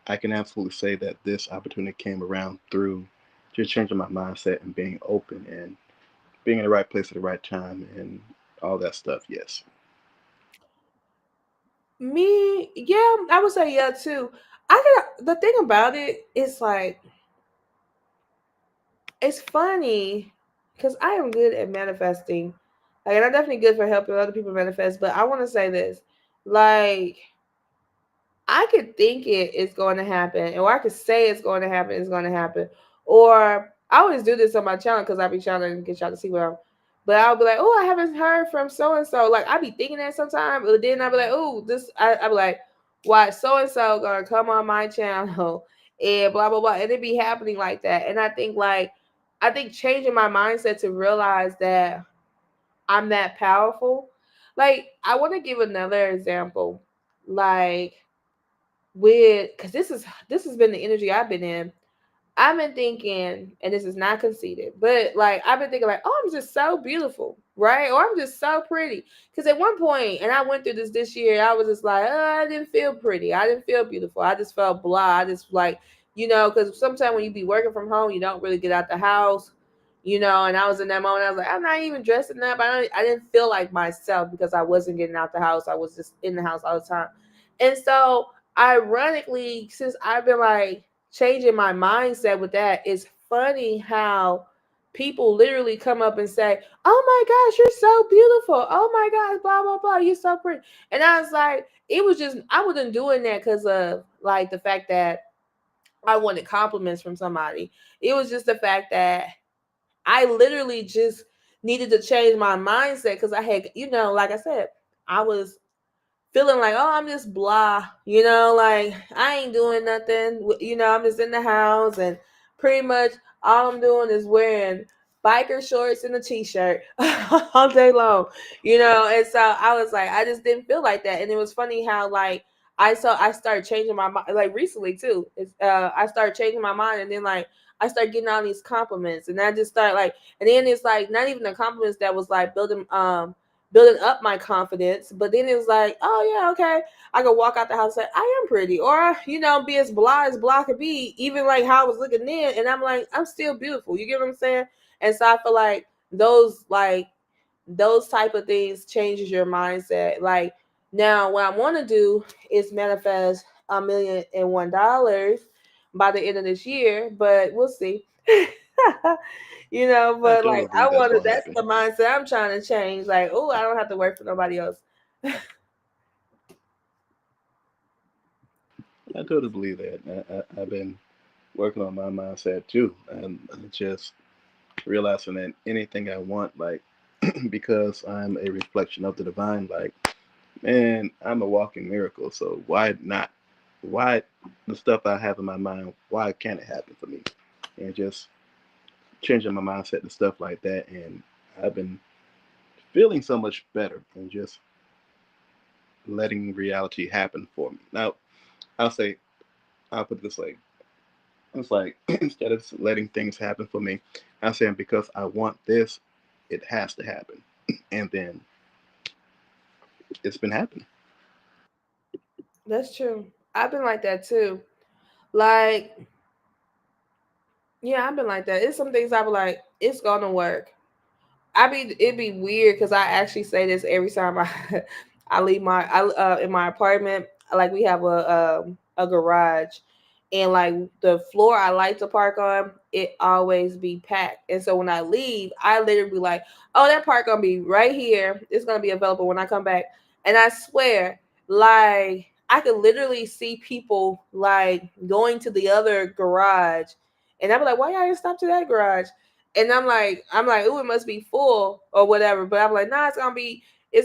I can absolutely say that this opportunity came around through just changing my mindset and being open and being in the right place at the right time and all that stuff. Yes. Me, yeah, I would say yeah too. I got the thing about it is like it's funny because I am good at manifesting. Like, and I'm definitely good for helping other people manifest. But I want to say this, like, I could think it is going to happen, or I could say it's going to happen. It's going to happen, or I always do this on my channel because I be trying to get y'all to see where I'm. But I'll be like, oh, I haven't heard from so and so. Like I be thinking that sometimes, but then I'll be like, oh, this. I be like, why so and so gonna come on my channel and blah blah blah, and it be happening like that. And I think changing my mindset to realize that I'm that powerful. Like I want to give another example, like with because this has been the energy I've been in. I've been thinking, and this is not conceited, but like I've been thinking, like, oh, I'm just so beautiful, right? Or I'm just so pretty. Because at one point, and I went through this year, I was just like, oh, I didn't feel pretty. I didn't feel beautiful. I just felt blah. I just like, because sometimes when you be working from home, you don't really get out the house, And I was in that moment, I was like, I'm not even dressing up. I didn't feel like myself because I wasn't getting out the house. I was just in the house all the time, and so ironically, since I've been like changing my mindset with that, it's funny how people literally come up and say, oh my gosh, you're so beautiful. Oh my gosh, blah, blah, blah. You're so pretty. And I was like, it was just, I wasn't doing that because of like the fact that I wanted compliments from somebody. It was just the fact that I literally just needed to change my mindset because I had, like I said, I was feeling like, oh, I'm just blah, like I ain't doing nothing, I'm just in the house and pretty much all I'm doing is wearing biker shorts and a t-shirt all day long, and so I was like, I just didn't feel like that. And it was funny how like I started changing my mind like recently too. I started changing my mind and then like I started getting all these compliments and I just started like and then it's like not even the compliments that was like building up my confidence. But then it was like, oh yeah, okay, I could walk out the house and say I am pretty, or be as blah could be, even like how I was looking then, and I'm like, I'm still beautiful. You get what I'm saying? And so I feel like those type of things changes your mindset. Like now, what I want to do is manifest $1,000,001 by the end of this year, but we'll see. I But totally like believe that's gonna that's happen. the mindset I'm trying to change. Like, oh, I don't have to work for nobody else. I totally believe that. I've been working on my mindset too, and just realizing that anything I want, like, because I'm a reflection of the divine, like, man, I'm a walking miracle. So why not? Why the stuff I have in my mind? Why can't it happen for me? And just changing my mindset to stuff like that, and I've been feeling so much better and just letting reality happen for me. Now, I'll say, I'll put it this way. It's like instead of letting things happen for me, I'm saying because I want this, it has to happen. And then it's been happening. That's true. I've been like that too. Like, yeah, I've been like that. It's some things I be like, it's gonna work. It'd be weird because I actually say this every time I leave I in my apartment. Like we have a garage, and like the floor I like to park on, it always be packed. And so when I leave, I literally be like, "Oh, that park gonna be right here. It's gonna be available when I come back." And I swear, like I could literally see people like going to the other garage, and I'd be like, "Why y'all didn't stop to that garage?" And I'm like, oh, it must be full or whatever. But I'm like, nah, it's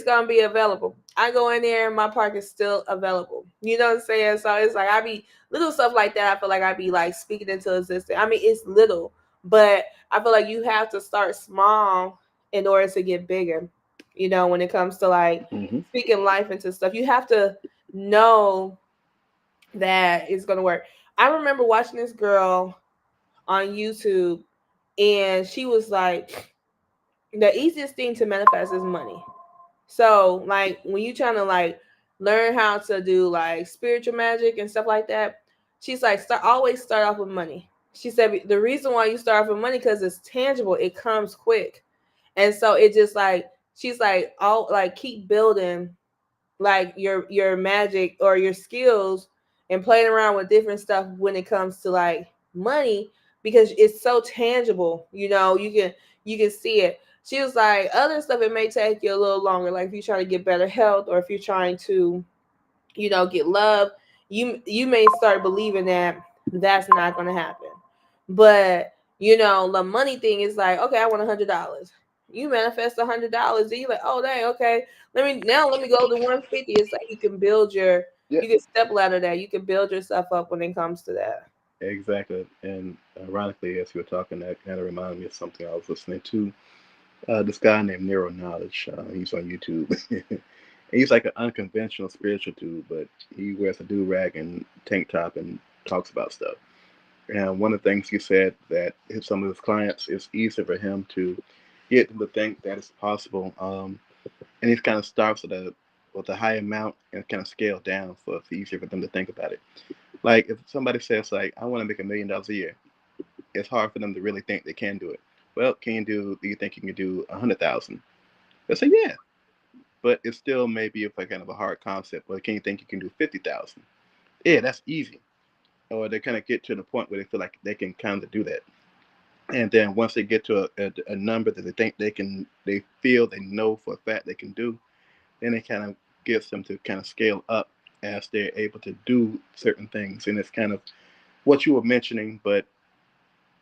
gonna be available. I go in there and my park is still available. You know what I'm saying? So it's like I be little stuff like that. I feel like I be like speaking into existence. I mean, it's little, but I feel like you have to start small in order to get bigger. When it comes to like Hmm. speaking life into stuff, you have to know that it's gonna work. I remember watching this girl on YouTube, and she was like, the easiest thing to manifest is money. So like when you trying to like learn how to do like spiritual magic and stuff like that, she's like, always start off with money. She said the reason why you start off with money because it's tangible, it comes quick, and so it just like she's like all like keep building like your magic or your skills and playing around with different stuff when it comes to like money because it's so tangible. You can see it. She was like, other stuff it may take you a little longer, like if you're trying to get better health or if you're trying to get love. You may start believing that that's not going to happen, but the money thing is like, okay, I want $100. You manifest $100, then you're like, oh dang, okay, let me go to 150. It's like Yeah, you can step ladder that, you can build yourself up when it comes to that. exactly. And ironically, as you were talking, that kind of reminded me of something I was listening to. This guy named Nero Knowledge. He's on YouTube. And he's like an unconventional spiritual dude, but he wears a do rag and tank top and talks about stuff. And one of the things he said that some of his clients, it's easier for him to get them to think that it's possible. And he kind of starts with a high amount and kind of scale down, so it's easier for them to think about it. Like if somebody says like, "I want to make $1 million a year," it's hard for them to really think they can do it. Well, can you do? Do you think you can do 100,000? They say yeah, but it still may be a kind of a hard concept. Well, can you think you can do 50,000? Yeah, that's easy. Or they kind of get to the point where they feel like they can kind of do that. And then once they get to a number that they think they feel they know for a fact they can do, then it kind of gets them to kind of scale up as they're able to do certain things. And it's kind of what you were mentioning, but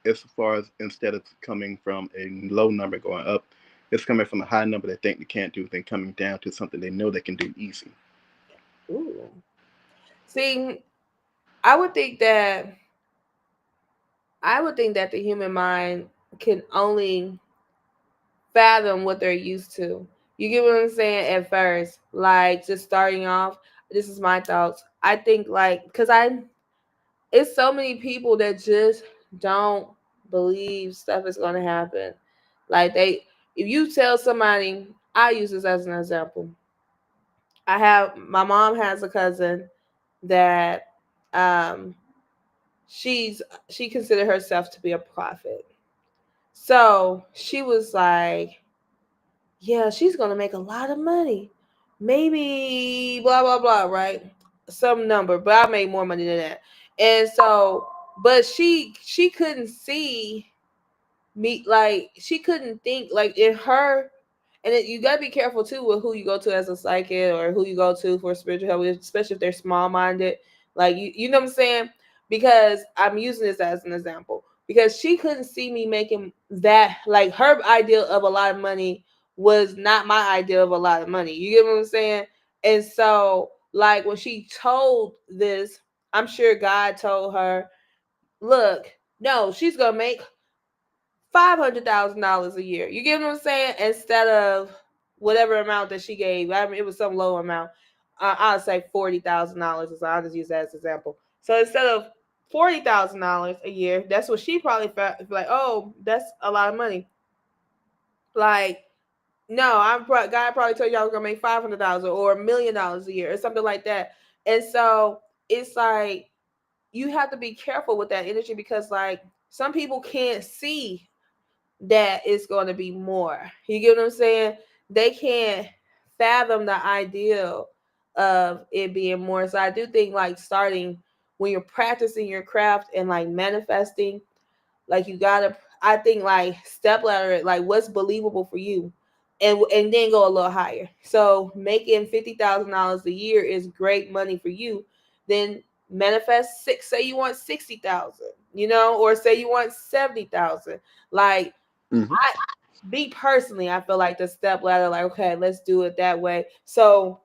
as far as instead of coming from a low number going up, it's coming from a high number they think they can't do, then coming down to something they know they can do easy. Ooh. See, I would think that I would think that the human mind can only fathom what they're used to. You get what I'm saying? At first, like just starting off, this is my thoughts. I think like because it's so many people that just don't believe stuff is gonna happen. Like if you tell somebody, I use this as an example. I have my mom has a cousin that um she's she considered herself to be a prophet. So she was like, yeah, she's gonna make a lot of money. Maybe blah blah blah, right? Some number, but I made more money than that. And so, but she couldn't see me, like she couldn't think like in her. And you gotta be careful too with who you go to as a psychic or who you go to for spiritual help, especially if they're small minded. Like you know what I'm saying? Because I'm using this as an example. Because she couldn't see me making that, like her idea of a lot of money was not my idea of a lot of money. You get what I'm saying? And so, like when she told this, I'm sure God told her, look, no, she's gonna make $500,000 a year. You get what I'm saying? Instead of whatever amount that she gave. I mean, it was some low amount. I'll say $40,000. So I'll just use that as an example. So instead of $40,000 a year, that's what she probably felt like. Oh, that's a lot of money. Like, no, God probably told you I was gonna make 500,000 or $1,000,000 a year or something like that. And so it's like you have to be careful with that energy because like some people can't see that it's going to be more. You get what I'm saying? They can't fathom the ideal of it being more. So I do think like starting when you're practicing your craft and like manifesting, like you gotta. I think like step ladder it, like what's believable for you, and then go a little higher. So making $50,000 a year is great money for you. Then manifest six. Say you want 60,000, or say you want 70,000. Like Hmm. I me personally, I feel like the step ladder, like, okay, let's do it that way. So,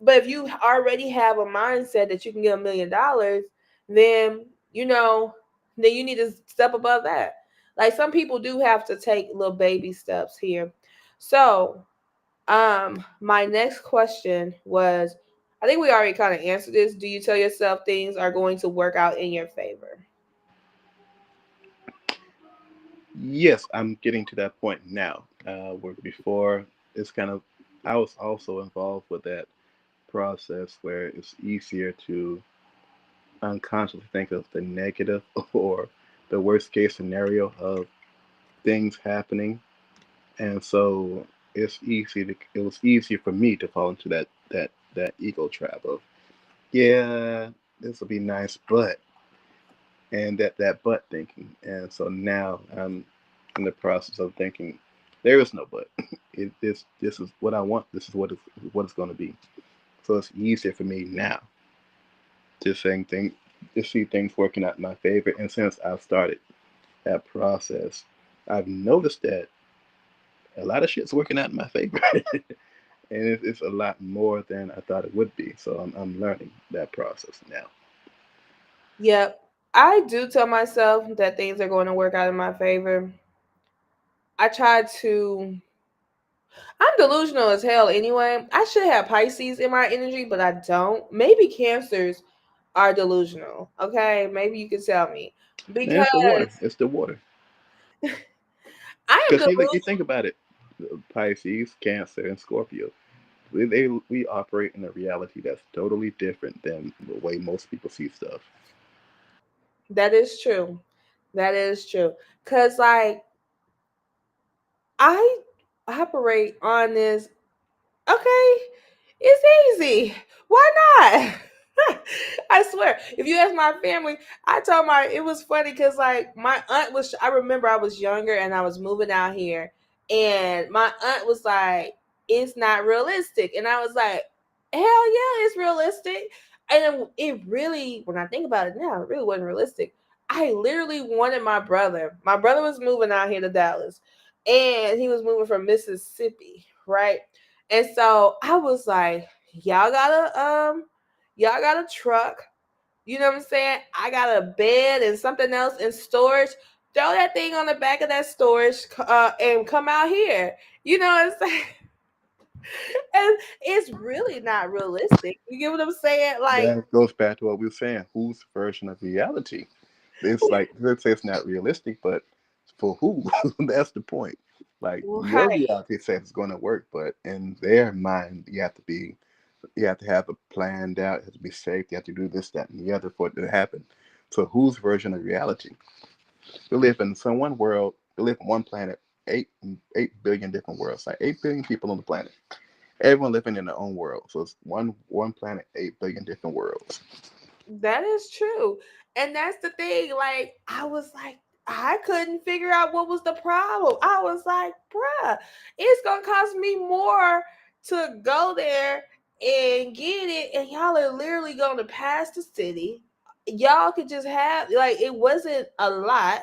but if you already have a mindset that you can get $1,000,000, then you know, then you need to step above that. Like some people do have to take little baby steps here. So, my next question was, I think we already kind of answered this. Do you tell yourself things are going to work out in your favor? Yes, I'm getting to that point now. Where before it's kind of, I was also involved with that process where it's easier to unconsciously think of the negative or the worst case scenario of things happening, and so it was easier for me to fall into that ego trap of, yeah, this will be nice, but, and that but thinking. And so now I'm in the process of thinking there is no but. This is what I want. This is what it's going to be. So it's easier for me now to saying thing to see things working out in my favor. And since I've started that process, I've noticed that a lot of shit's working out in my favor. And it's a lot more than I thought it would be. So I'm learning that process now. Yep. I do tell myself that things are going to work out in my favor. I try to. I'm delusional as hell anyway. I should have Pisces in my energy, but I don't. Maybe Cancers are delusional. Okay, maybe you can tell me And because it's the water. It's the water. I am Because you delusional. think about it, Pisces, Cancer, and Scorpio, we operate in a reality that's totally different than the way most people see stuff. That is true. That is true. Cause like I operate on this. Okay, it's easy. Why not? I swear. If you ask my family, I told my it was funny because like my aunt was. I remember I was younger and I was moving out here, and my aunt was like, "It's not realistic," and I was like, "Hell yeah, it's realistic." And it really, when I think about it now, it really wasn't realistic. I literally wanted my brother. My brother was moving out here to Dallas, and he was moving from Mississippi, right? And so I was like, y'all got y'all got a truck. You know what I'm saying? I got a bed and something else in storage. Throw that thing on the back of that storage and come out here. You know what I'm saying? And it's really not realistic. You get what I'm saying? Like, That goes back to what we were saying. Whose version of reality? It's like, let's say it's not realistic, but for who? That's the point. Like your Right. reality says it's going to work, but in their mind, you have to have it planned out. It has to be safe. You have to do this, that, and the other for it to happen. So whose version of reality? We live in some one world. We live on one planet. 8 billion different worlds. Like 8 billion people on the planet. Everyone living in their own world. So it's one planet, 8 billion different worlds. That is true. And that's the thing. Like, I was like, I couldn't figure out what was the problem. I was like, bruh, it's going to cost me more to go there and get it. And y'all are literally going to pass the city. Y'all could just have, like, it wasn't a lot.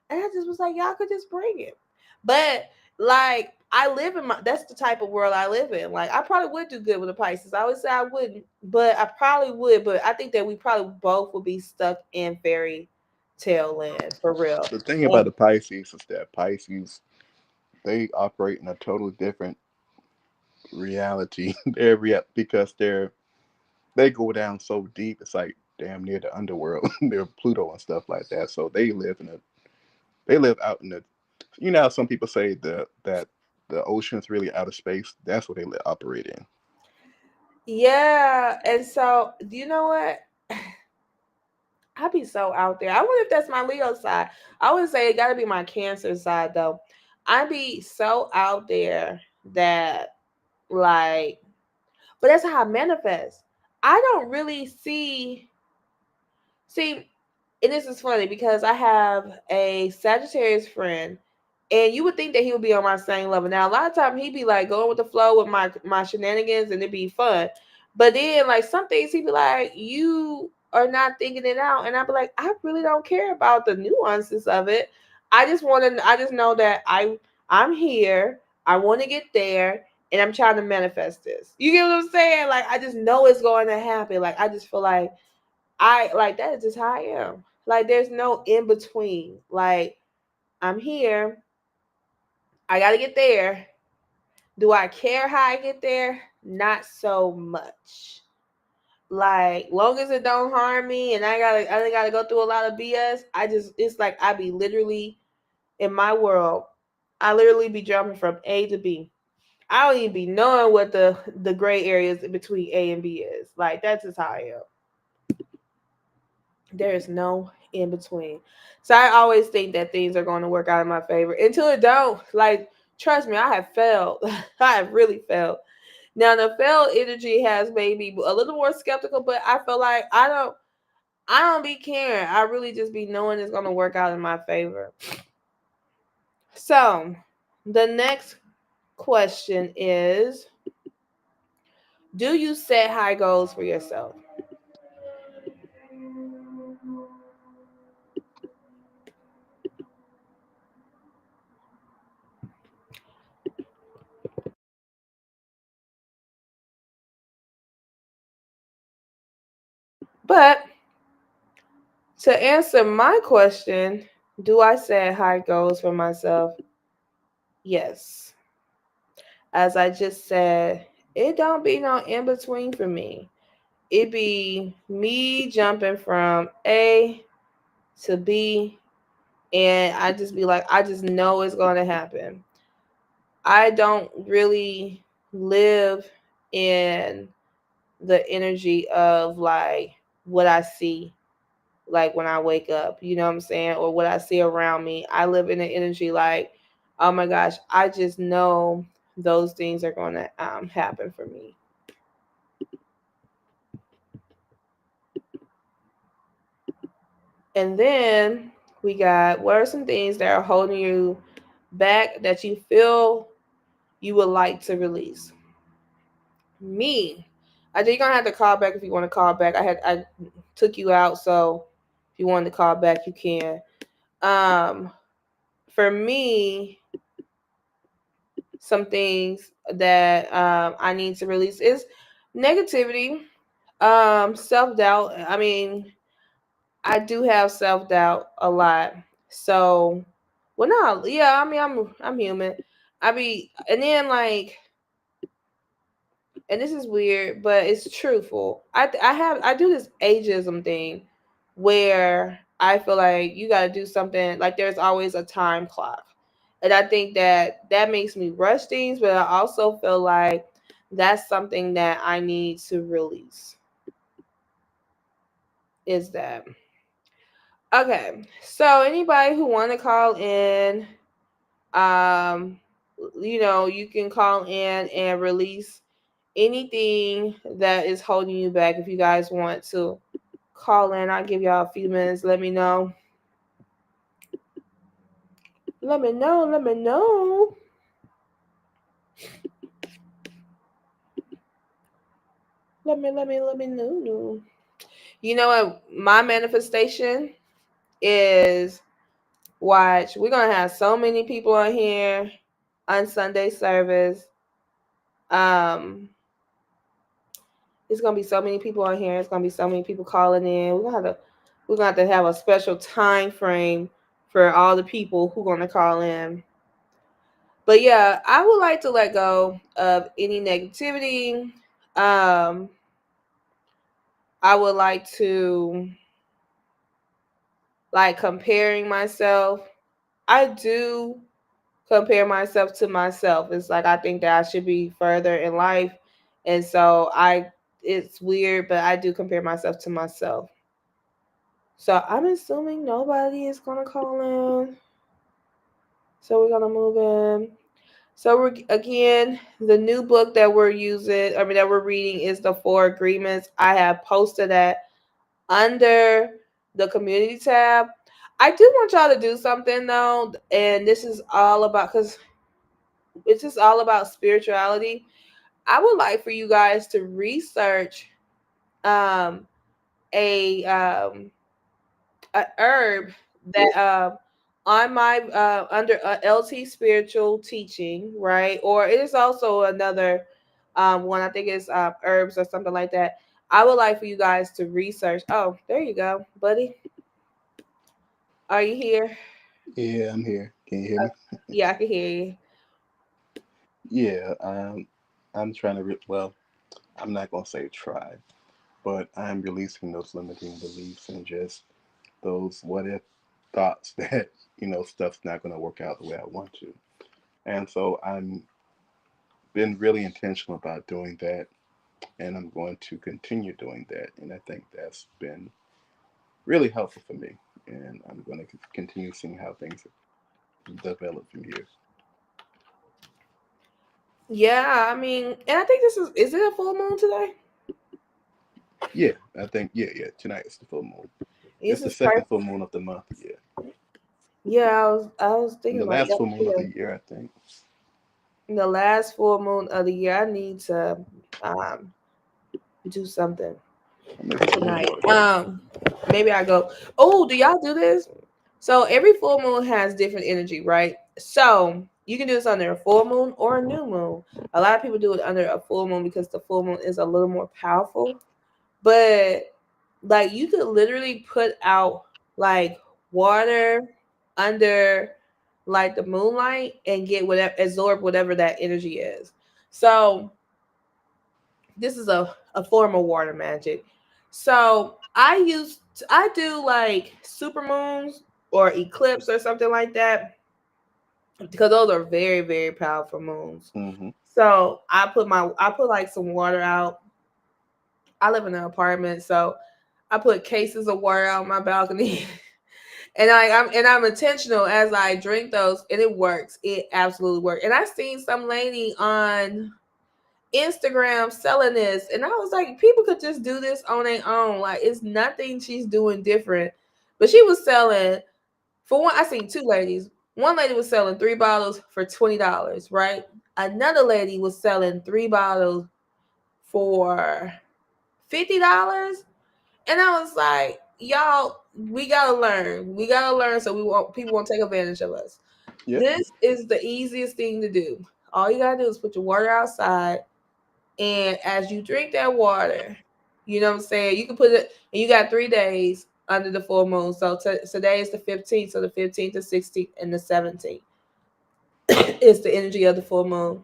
And I just was like, y'all could just bring it. But like I live in my that's the type of world I live in. Like I probably would do good with the Pisces. I would say I wouldn't, but I probably would. But I think that we probably both would be stuck in fairy tale land for real. The thing about And the Pisces is that Pisces, they operate in a totally different reality. Because they go down so deep. It's like damn near the underworld. They're Pluto and stuff like that. So they live out in the. You know how some people say that the ocean's really outer space. That's what they operate in. yeah, and so do you know what? I be so out there. I wonder if that's my Leo side. I would say it got to be my Cancer side though. I be so out there that like but that's how I manifest. I don't really see, and this is funny because I have a Sagittarius friend, and you would think that he would be on my same level. Now, a lot of time he'd be like going with the flow with my shenanigans, and it'd be fun. But then, like some things, he'd be like, "You are not thinking it out," and I'd be like, "I really don't care about the nuances of it. I just want to. I just know that I'm here. I want to get there." And I'm trying to manifest this. You get what I'm saying? Like I just know it's going to happen. Like I just feel like I like that is just how I am. Like there's no in between. Like I'm here. I gotta get there. Do I care how I get there? Not so much. Like long as it don't harm me and I gotta go through a lot of BS. I just it's like I be literally in my world. I literally be jumping from A to B. I don't even be knowing what the gray areas between A and B is. Like that's just how I am. There is no in between. So I always think that things are going to work out in my favor until it don't. Like, trust me, I have failed. I have really failed. Now the failed energy has made me a little more skeptical, but I feel like I don't be caring. I really just be knowing it's gonna work out in my favor. So the next question is, do you set high goals for yourself? But to answer my question, do I set high goals for myself? Yes. As I just said, it don't be no in between for me. It be me jumping from A to B, and I just be like, I just know it's going to happen. I don't really live in the energy of like what I see like when I wake up, you know what I'm saying? Or what I see around me. I live in an energy like, oh my gosh, I just know those things are going to happen for me. And then we got what are some things that are holding you back that you feel you would like to release? Me, I think you're gonna have to call back if you want to call back. I took you out, so if you wanted to call back, you can. Um, for me, some things that I need to release is negativity, self doubt. I mean, I do have self doubt a lot. So, well, no, yeah. I mean, I'm human. I be and then like, and this is weird, but it's truthful. I do this ageism thing where I feel like you got to do something, like there's always a time clock. And I think that makes me rush things, but I also feel like that's something that I need to release. Is that okay? So anybody who want to call in, um, you can call in and release anything that is holding you back. If you guys want to call in, I'll give y'all a few minutes. Let me know. Let me know. Let me know. Let me know. You know what? My manifestation is, watch. We're gonna have so many people on here on Sunday service. Um, it's gonna be so many people on here. It's gonna be so many people calling in. We're gonna have a special time frame for all the people who gonna call in. But yeah, I would like to let go of any negativity. Um, I would like to, like, comparing myself. I do compare myself to myself. It's like I think that I should be further in life. And so it's weird, but I do compare myself to myself. So I'm assuming nobody is gonna call in. So we're gonna move in. So again, the new book that we're using, I mean that we're reading, is The Four Agreements. I have posted that under the community tab. I do want y'all to do something though, and this is all about, because it's just all about spirituality. I would like for you guys to research um, a herb that on my under LT spiritual teaching, right? Or it is also another one. I think it's herbs or something like that. I would like for you guys to research. Oh, there you go, buddy. Are you here? Yeah, I'm here. Can you hear Uh, me? yeah, I can hear you. Yeah, I'm trying to, well, I'm not going to say try, but I'm releasing those limiting beliefs and just those what if thoughts that, stuff's not going to work out the way I want to. And so I'm been really intentional about doing that, and I'm going to continue doing that. And I think that's been really helpful for me. And I'm going to continue seeing how things develop from here. Yeah, I mean, and I think this is it a full moon today? Yeah, I think, yeah. Tonight is the full moon. This It's the is second perfect. full moon of the month. Yeah, Yeah, I was and thinking the about last full moon of the yesterday. year, I think. The last full moon of the year, I need to um do something I'm gonna get some more tonight. water here. Maybe I go. Oh, do y'all do this? So every full moon has different energy, right? So you can do this under a full moon or a new moon. A lot of people do it under a full moon because the full moon is a little more powerful. But like you could literally put out like water under like the moonlight and get whatever, absorb whatever that energy is. So this is a form of water magic. So I do like super moons or eclipse or something like that, because those are very, very powerful moons. Mm-hmm. So I put like some water out. I live in an apartment, so I put cases of water out on my balcony. And I'm intentional as I drink those, and it works. It absolutely works. And I seen some lady on Instagram selling this, and I was like, people could just do this on their own. Like it's nothing she's doing different. But she was selling, for one, I seen two ladies. One lady was selling 3 bottles for $20, right? Another lady was selling 3 bottles for $50. And I was like, y'all, we gotta learn. We gotta learn so people won't take advantage of us. Yep. This is the easiest thing to do. All you gotta do is put your water outside, and as you drink that water, you know what I'm saying? You can put it, and you got 3 days under the full moon. So today is the 15th, so the 15th, the 16th, and the 17th is the energy of the full moon.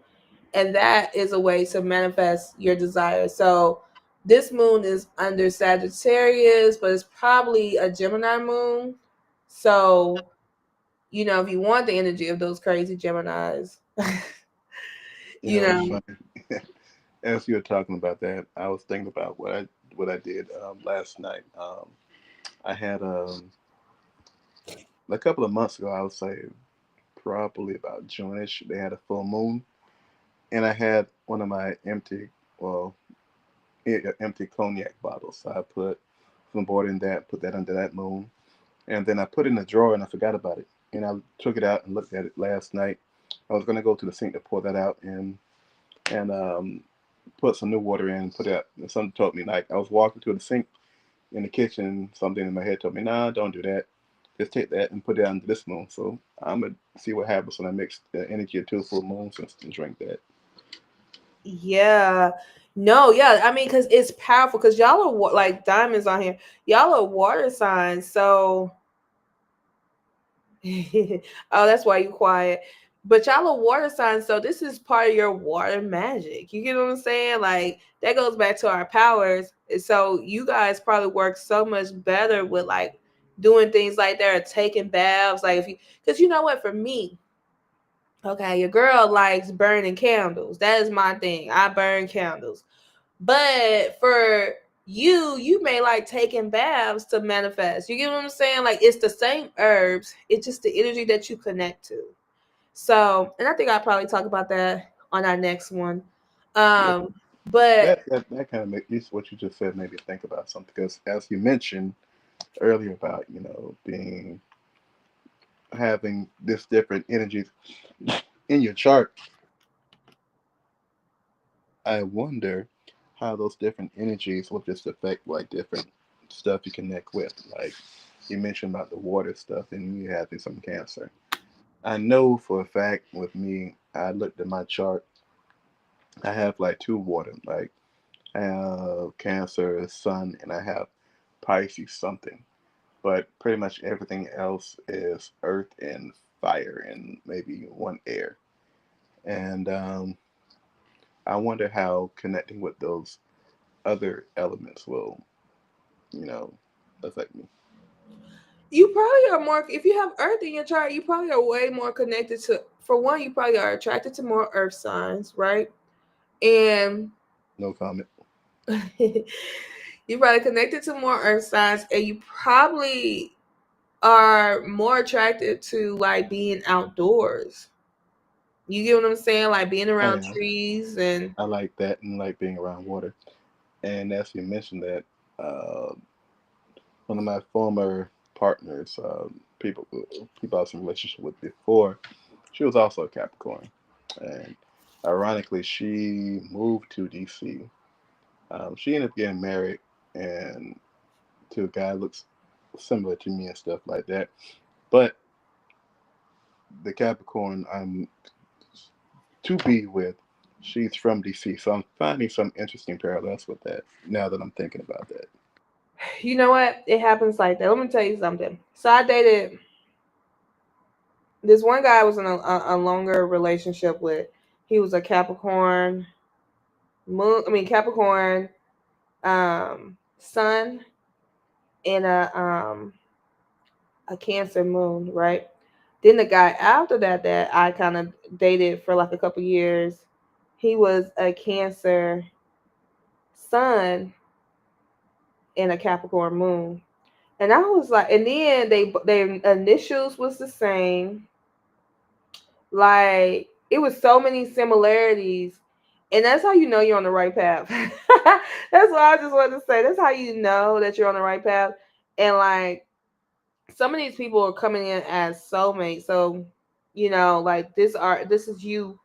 And that is a way to manifest your desire. So This moon is under Sagittarius, but it's probably a Gemini moon. So, if you want the energy of those crazy Geminis, You you know, it's know, funny. As you were talking about that, I was thinking about what I did last night. I had a couple of months ago, I would say probably about June-ish. They had a full moon, and I had one of my well, empty cognac bottles. So I put some water in that, put that under that moon, and then I put it in the drawer and I forgot about it. And I took it out and looked at it last night. I was gonna go to the sink to pour that out and put some new water in, put it out. And something told me, like, I was walking to the sink in the kitchen, something in my head told me, nah, don't do that. Just take that and put it under this moon. So I'm gonna see what happens when I mix the energy of two full moons and drink that. yeah. No, yeah. I mean, because it's powerful. Because y'all are like diamonds on here. Y'all are water signs. So, oh, that's why you quiet. But y'all are water signs. So, this is part of your water magic. You get what I'm saying? Like, that goes back to our powers. So, you guys probably work so much better with like doing things like that or taking baths. Like, if you, because you know what, for me, okay, your girl likes burning candles. That is my thing. I burn candles. But for you may like taking baths to manifest. You get what I'm saying? Like it's the same herbs. It's just the energy that you connect to. So, and I think I'll probably talk about that on our next one. Yeah, Um, but that kind of makes what you just said made me think about something because as you mentioned earlier about being having this different energies in your chart, I wonder how those different energies will just affect like different stuff you connect with. Like you mentioned about the water stuff and you having some cancer. I know for a fact with me, I looked at my chart. I have like two water, like I have Cancer, Sun, and I have Pisces something. But pretty much everything else is Earth and fire and maybe one air. And I wonder how connecting with those other elements will, you know, affect me. you probably are more if you have earth in your chart, you probably are way more connected to for one, you probably are attracted to more earth signs, right? And No comment. you probably connected to more earth signs and you probably are more attracted to like being outdoors. You get what I'm saying? Like being I around am. trees and I like that and like being around water. And as you mentioned that, uh, one of my former partners, people I was in a relationship with before, she was also a Capricorn, and ironically, she moved to DC. She ended up getting married and to a guy who looks similar to me and stuff like that. But the Capricorn I'm to be with, she's from DC, so I'm finding some interesting parallels with that. Now that I'm thinking about that. you know what? It happens like that. Let me tell you something. So I dated this one guy I was in a longer relationship with. He was a Capricorn moon. I mean Capricorn sun and a Cancer moon, right? Then the guy after that I kind of dated for like a couple years, he was a Cancer sun and a Capricorn moon. And I was like, and then their initials was the same. Like it was so many similarities, and that's how you know you're on the right path. That's what I just wanted to say. That's how you know that you're on the right path. And like some of these people are coming in as soulmates. So, like this is you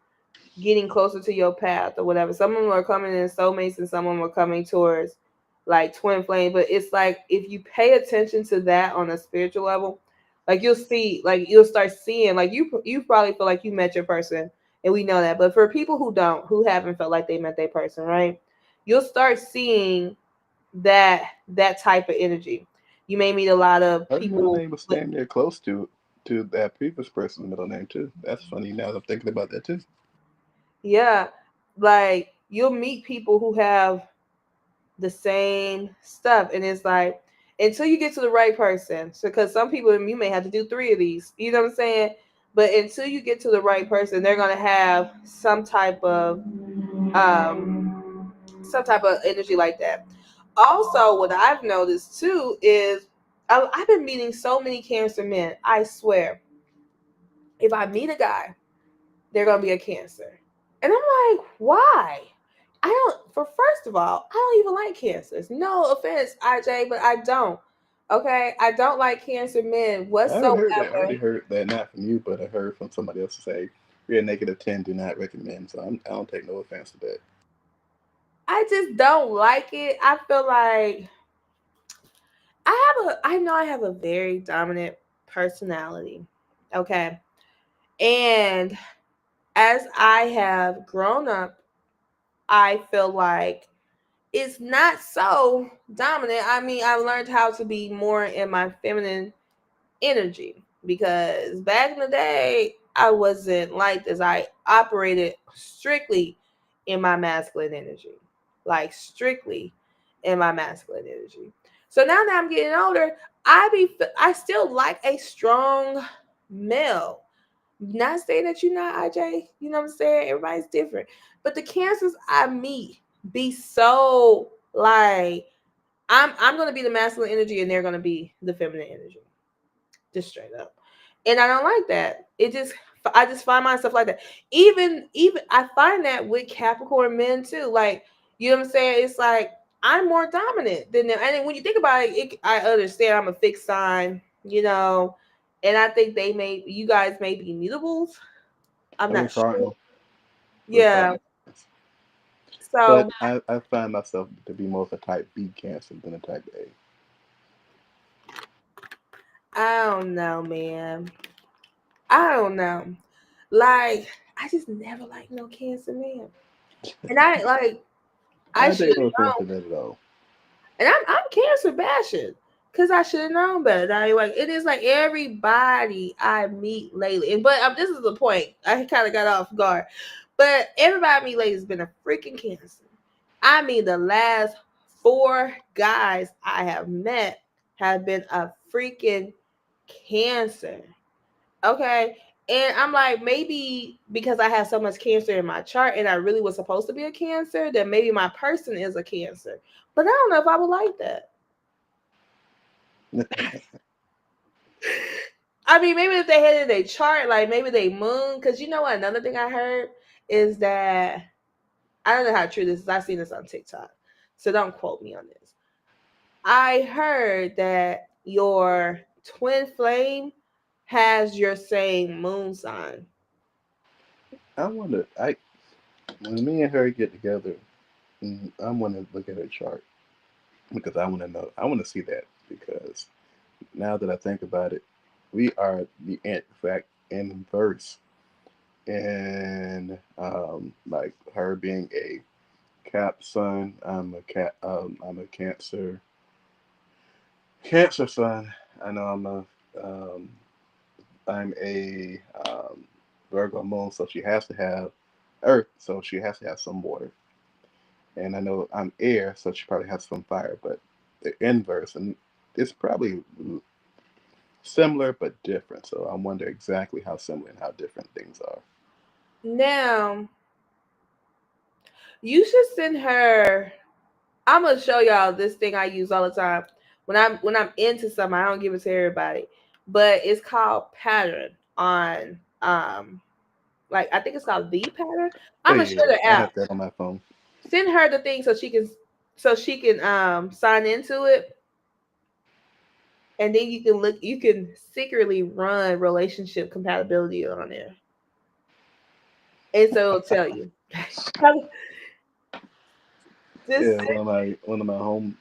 getting closer to your path or whatever. Some of them are coming in soulmates and some of them are coming towards like twin flame. But it's like if you pay attention to that on a spiritual level, like you'll see, like you'll start seeing, like you probably feel like you met your person, and we know that. But for people who haven't felt like they met their person, right? You'll start seeing that type of energy. You may meet a lot of Her middle people name was with, damn near close to that previous person's middle name too. That's funny now that I'm thinking about that too. yeah, like you'll meet people who have the same stuff. And it's like until you get to the right person, so because some people you may have to do three of these, you know what I'm saying? But until you get to the right person, they're gonna have um some type of energy like that. Also, what I've noticed too is I've been meeting so many Cancer men. I swear, if I meet a guy, they're gonna be a Cancer, and I'm like, why? I don't. For first of all, I don't even like Cancers. No offense, IJ, but I don't. Okay, I don't like Cancer men I haven't whatsoever. heard that. I already heard that, not from you, but I heard from somebody else to say, "You're a -10, do not recommend." So I don't take no offense to that. I just don't like it. I feel like I know I have a very dominant personality. Okay. And as I have grown up, I feel like it's not so dominant. I mean, I learned how to be more in my feminine energy because back in the day, I wasn't like this. I operated strictly in my masculine energy, like strictly in my masculine energy. So now that I'm getting older, I still like a strong male. Not saying that you're not, IJ. You know what I'm saying? Everybody's different, but the Cancers I meet be so like I'm gonna be the masculine energy and they're gonna be the feminine energy, just straight up. And I don't like that. I just find myself like that. Even I find that with Capricorn men too. Like, you know what I'm saying? It's like I'm more dominant than them. And when you think about it, I understand I'm a fixed sign, you know, and I think you guys may be mutables. I'm I mean, not sure. Cardinal, we're Yeah. Cardinal. But So I find myself to be more of a type B Cancer than a type A. I don't know, man. I don't know. Like, I just never liked no Cancer man. And I like I I should take no offense know. to that at all. And I'm Cancer bashing because I should have known better. I like it is like everybody I meet lately, and this is the point. I kind of got off guard, but everybody I meet lately has been a freaking Cancer. I mean, the last four guys I have met have been a freaking Cancer. Okay. And I'm like, maybe because I have so much Cancer in my chart and I really was supposed to be a Cancer, that maybe my person is a Cancer. But I don't know if I would like that. I mean, maybe if they had it in their chart, like maybe they moon. Because you know what? Another thing I heard is that I don't know how true this is. I've seen this on TikTok. So don't quote me on this. I heard that your twin flame has your same moon sign. I wonder, when me and her get together, I want to look at her chart because I want to know. I want to see that because now that I think about it, we are the in fact inverse, and like her being a Cap Sun, I'm a cat. I'm a Cancer Sun. I know um, I'm a Virgo Moon, so she has to have Earth, so she has to have some water. And I know I'm air, so she probably has some fire, but the inverse, and it's probably similar but different. So I wonder exactly how similar and how different things are. Now, you should send her. I'm gonna show y'all this thing I use all the time when I'm into something. I don't give it to everybody, but it's called Pattern on like I think it's called the Pattern. Oh I'm gonna yeah, share the I app. have that on my phone. Send her the thing so she can sign into it, and then you can secretly run relationship compatibility on there, and so it'll tell you. Just Yeah, one of my home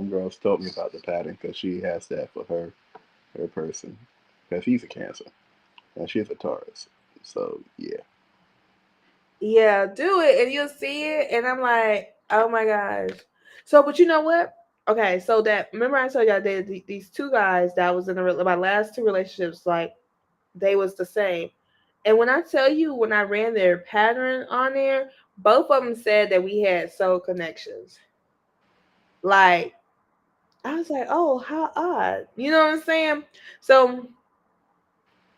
girls told me about the pattern because she has that for her person because he's a Cancer and she's a Taurus. So yeah, yeah, do it and you'll see it. And I'm like, oh my gosh. So, but you know what? Okay, so that remember I told you I dated these two guys that was in my last two relationships, like they was the same. And when I tell you, when I ran their pattern on there, both of them said that we had soul connections. Like, I was like, oh, how odd. You know what I'm saying? So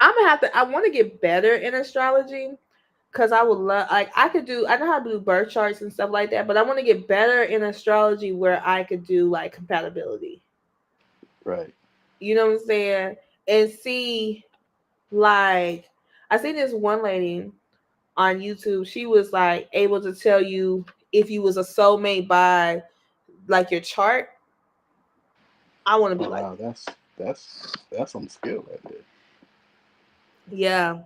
I'm gonna have to. I want to get better in astrology because I would love. Like, I could do. I know how to do birth charts and stuff like that, but I want to get better in astrology where I could do like compatibility. Right. You know what I'm saying? And see, like, I seen this one lady on YouTube. She was like able to tell you if you was a soulmate by like your chart. I want to be Oh like, wow, that's some skill right there. yeah.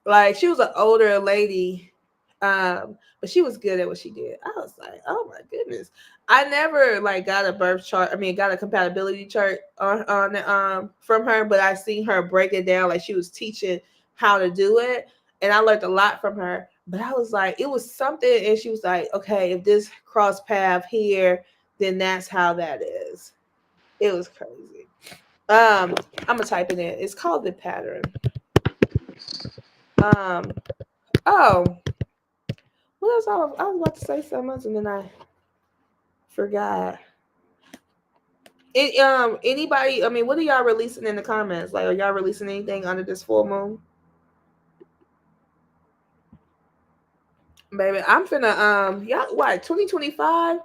Like she was an older lady, but she was good at what she did. I was like, oh my goodness. I never like got a birth chart. I mean, got a compatibility chart on from her, but I seen her break it down. Like she was teaching how to do it, and I learned a lot from her. But I was like, it was something, and she was like, okay, if this cross path here, then that's how that is. It was crazy. I'm gonna type it in. It's called the pattern. Um, oh, what else? I was about to say something else and then I forgot. Anybody? I mean, what are y'all releasing in the comments? Like, are y'all releasing anything under this full moon, baby? I'm finna y'all what 2025.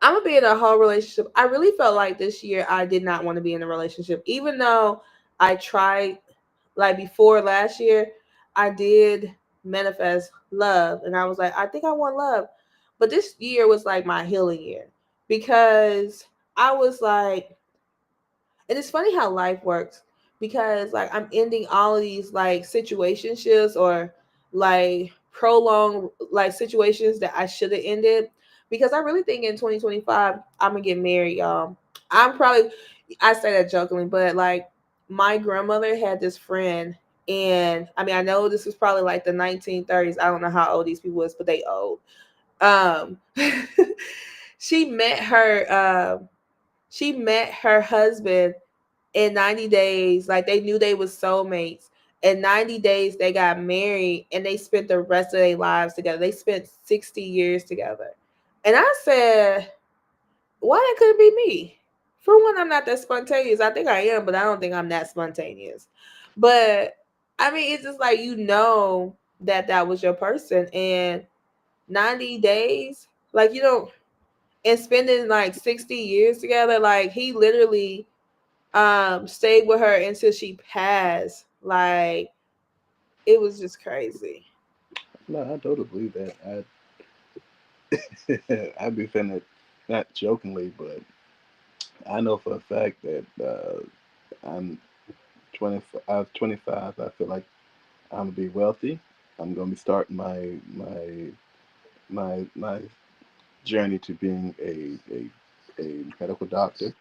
I'm gonna be in a whole relationship. I really felt like this year I did not want to be in a relationship, even though I tried. Like before last year, I did manifest love, and I was like, I think I want love. But this year was like my healing year because I was like, and it's funny how life works because like I'm ending all of these like situationships or like prolonged like situations that I should have ended because I really think in 2025 I'm gonna get married, y'all. I'm probably I say that jokingly, but like my grandmother had this friend, and I mean I know this was probably like the 1930s. I don't know how old these people was, but they old. Um, she met her. She met her husband in 90 days. Like they knew they was soulmates. In 90 days, they got married and they spent the rest of their lives together. They spent 60 years together. And I said, why that couldn't be me? For one, I'm not that spontaneous. I think I am, but I don't think I'm that spontaneous. But I mean, it's just like that that was your person. And 90 days, like, and spending like 60 years together, like, he literally stayed with her until she passed. Like it was just crazy. No, I totally believe that. I'd be saying it not jokingly, but I know for a fact that I'm 20. I'm 25. I feel like I'm gonna be wealthy. I'm gonna be starting my journey to being a medical doctor,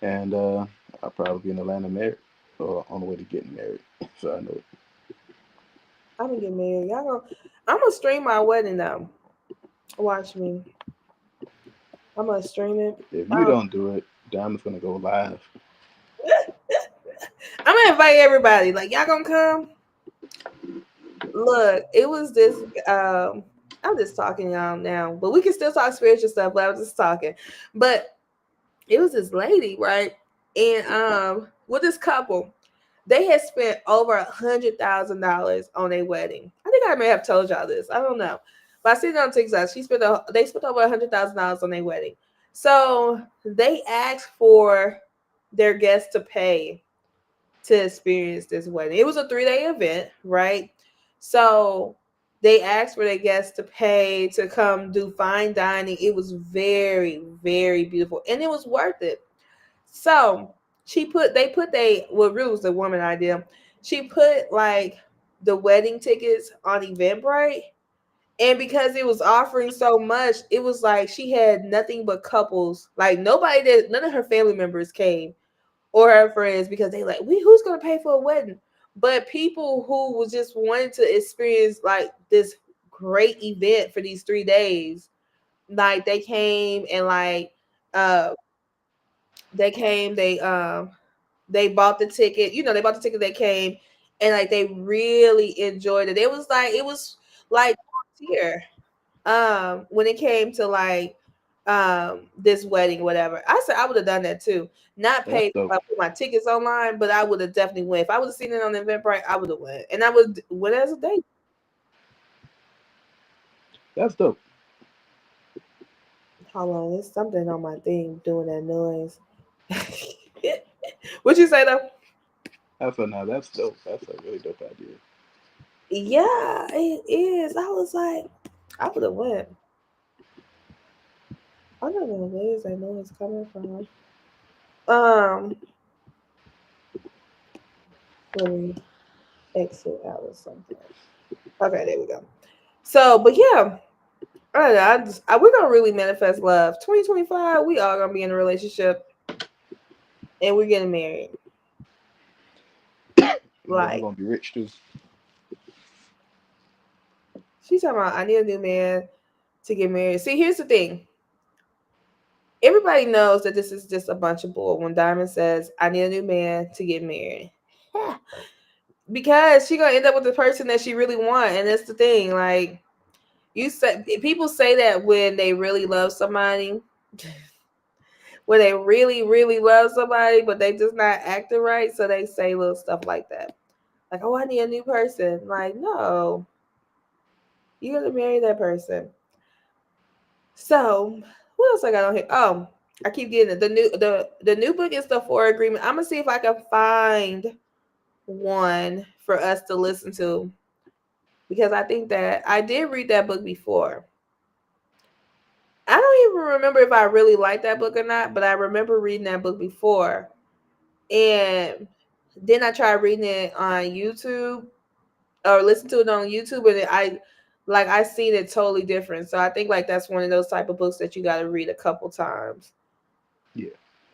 and I'll probably be in Atlanta married or on the way to getting married. So I know I'm gonna get married. Y'all gonna I'm gonna stream my wedding though. Watch me. I'm gonna stream it. if you Um, don't do it, Diamond's gonna go live. I'm gonna invite everybody. Like y'all gonna come? Look, it was this I'm just talking y'all now, but we can still talk spiritual stuff, but I was just talking. But it was this lady, right? And with this couple, they had spent over $100,000 on a wedding. I think I may have told y'all this. I don't know, but I seen it on TikTok. They spent over $100,000 on a wedding. So they asked for their guests to pay to experience this wedding. It was a 3-day event, right? So they asked for their guests to pay to come do fine dining. It was very, very beautiful, and it was worth it. So they put well, really was the woman idea. She put like the wedding tickets on Eventbrite, and because it was offering so much, it was like she had nothing but couples. Like none of her family members came or her friends because they like, who's gonna pay for a wedding? But people who was just wanting to experience like this great event for these 3 days, like they came and like uh they came, they bought the ticket, they bought the ticket, they came and like they really enjoyed it. It was like here when it came to like this wedding, whatever. I said I would have done that too. Not That's paid dope. for my tickets online, but I would have definitely went. If I would have seen it on the Eventbrite, I would have went, and I would went as a date. That's dope. Hold on, there's something on my thing doing that noise. What you say though? I said, no, that's dope. That's a really dope idea. Yeah, it is. I was like, I would have went. I don't know where is that noise coming from. Um, let me exit out or something. Okay, there we go. So, but yeah, I don't know. We're gonna really manifest love. 2025, we all gonna be in a relationship and we're getting married. And then we're Like gonna be rich too. she's talking about, I need a new man to get married. See, here's the thing. Everybody knows that this is just a bunch of bull when Diamond says, I need a new man to get married. Because she gonna end up with the person that she really want, and that's the thing. Like you said, people say that when they really love somebody, when they really, really love somebody, but they just not acting right. So they say little stuff like that. Like, oh, I need a new person. Like, no, you gotta marry that person. So what else I got on here? Oh, I keep getting it. The new book is the Four Agreement. I'm gonna see if I can find one for us to listen to because I think that I did read that book before. I don't even remember if I really liked that book or not, but I remember reading that book before. And then I tried reading it on YouTube or listen to it on YouTube, and I seen it totally different. So I think like that's one of those type of books that you got to read a couple times Yeah.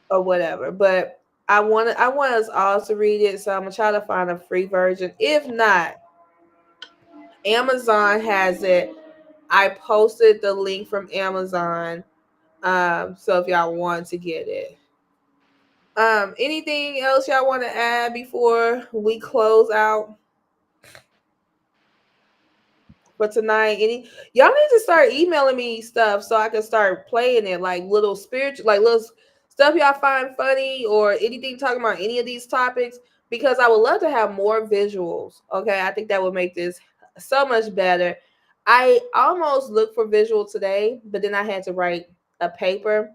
or whatever. But I want us all to read it, so I'm gonna try to find a free version. If not, Amazon has it. I posted the link from Amazon. So if y'all want to get it. Anything else y'all want to add before we close out for tonight? Y'all need to start emailing me stuff so I can start playing it, like little spiritual, like little stuff y'all find funny or anything talking about any of these topics, because I would love to have more visuals. Okay, I think that would make this so much better. I almost looked for visual today, but then I had to write a paper.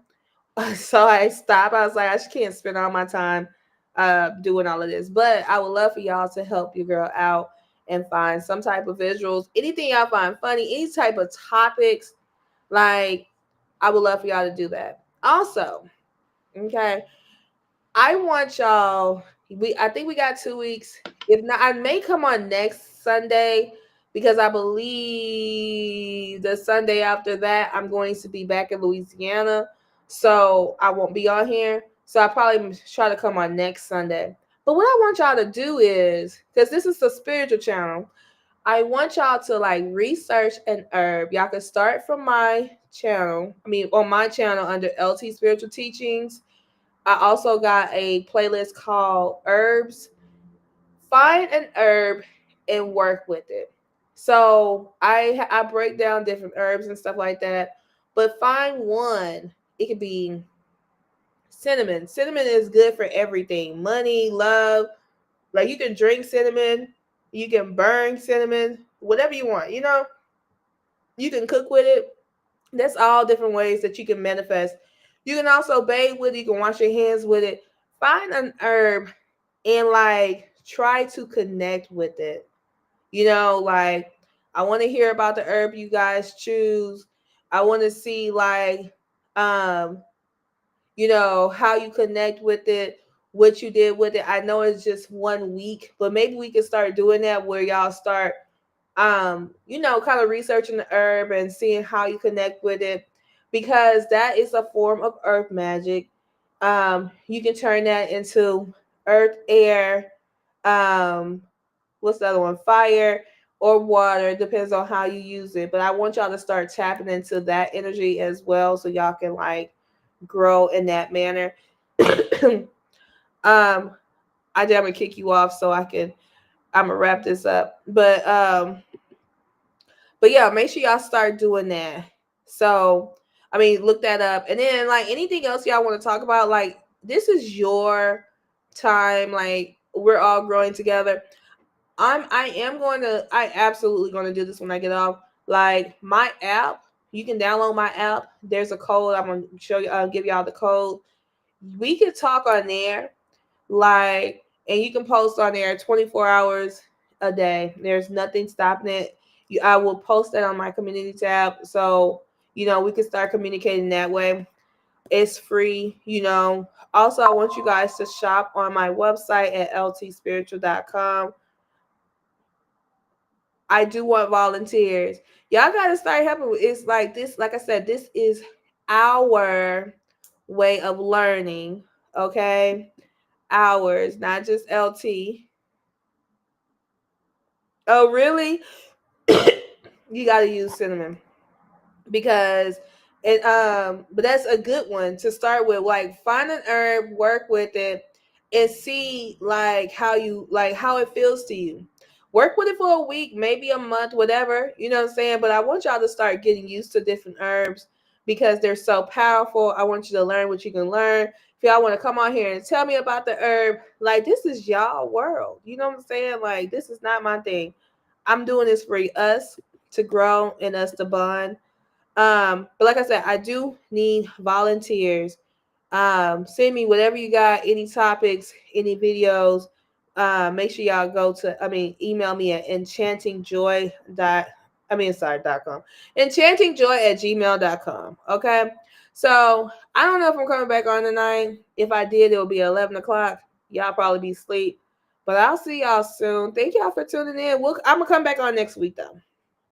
So I stopped. I was like, I just can't spend all my time doing all of this. But I would love for y'all to help your girl out and find some type of visuals. Anything y'all find funny, any type of topics, like I would love for y'all to do that. Also, okay, I want y'all. I think we got 2 weeks. If not, I may come on next Sunday because I believe the Sunday after that I'm going to be back in Louisiana, so I won't be on here. So I probably try to come on next Sunday. But what I want y'all to do is, because this is a spiritual channel, I want y'all to like research an herb. Y'all can start from my channel. I mean, on my channel under LT Spiritual Teachings. I also got a playlist called Herbs. Find an herb and work with it. So I break down different herbs and stuff like that. But find one. It could be cinnamon. Cinnamon is good for everything. Money, love. Like you can drink cinnamon, you can burn cinnamon, whatever you want. You can cook with it. That's all different ways that you can manifest. You can also bathe with it. You can wash your hands with it. Find an herb and like try to connect with it. Like I want to hear about the herb you guys choose. I want to see like um how you connect with it, what you did with it. I know it's just 1 week, but maybe we can start doing that where y'all start kind of researching the herb and seeing how you connect with it, because that is a form of earth magic. You can turn that into earth, air, um, what's the other one? Fire or water, depends on how you use it. But I want y'all to start tapping into that energy as well so y'all can like grow in that manner. um, I'm gonna kick you off so I'm gonna wrap this up. But yeah, make sure y'all start doing that. So Look that up. And then like anything else y'all want to talk about, like this is your time. Like we're all growing together. I absolutely going to do this when I get off. Like my app, you can download my app. There's a code. I'm going to show you, give y'all the code. We can talk on there, like, and you can post on there 24 hours a day. There's nothing stopping it. I will post that on my community tab. So, we can start communicating that way. It's free, Also, I want you guys to shop on my website at ltspiritual.com. I do want volunteers. Y'all got to start helping. It's like this, like I said, this is our way of learning, okay? Ours, not just LT. Oh, really? You got to use cinnamon because but that's a good one to start with. Like find an herb, work with it, and see how it feels to you. Work with it for a week, maybe a month, whatever, you know what I'm saying? But I want y'all to start getting used to different herbs because they're so powerful. I want you to learn what you can learn. If y'all want to come on here and tell me about the herb, like this is y'all world. You know what I'm saying? Like this is not my thing. I'm doing this for us to grow and us to bond. But like I said, I do need volunteers. Send me whatever you got, any topics, any videos. Make sure y'all email me at enchantingjoy.com. Enchantingjoy@gmail.com. Okay. So I don't know if I'm coming back on tonight. If I did, it will be 11 o'clock. Y'all probably be asleep. But I'll see y'all soon. Thank y'all for tuning in. I'm going to come back on next week though.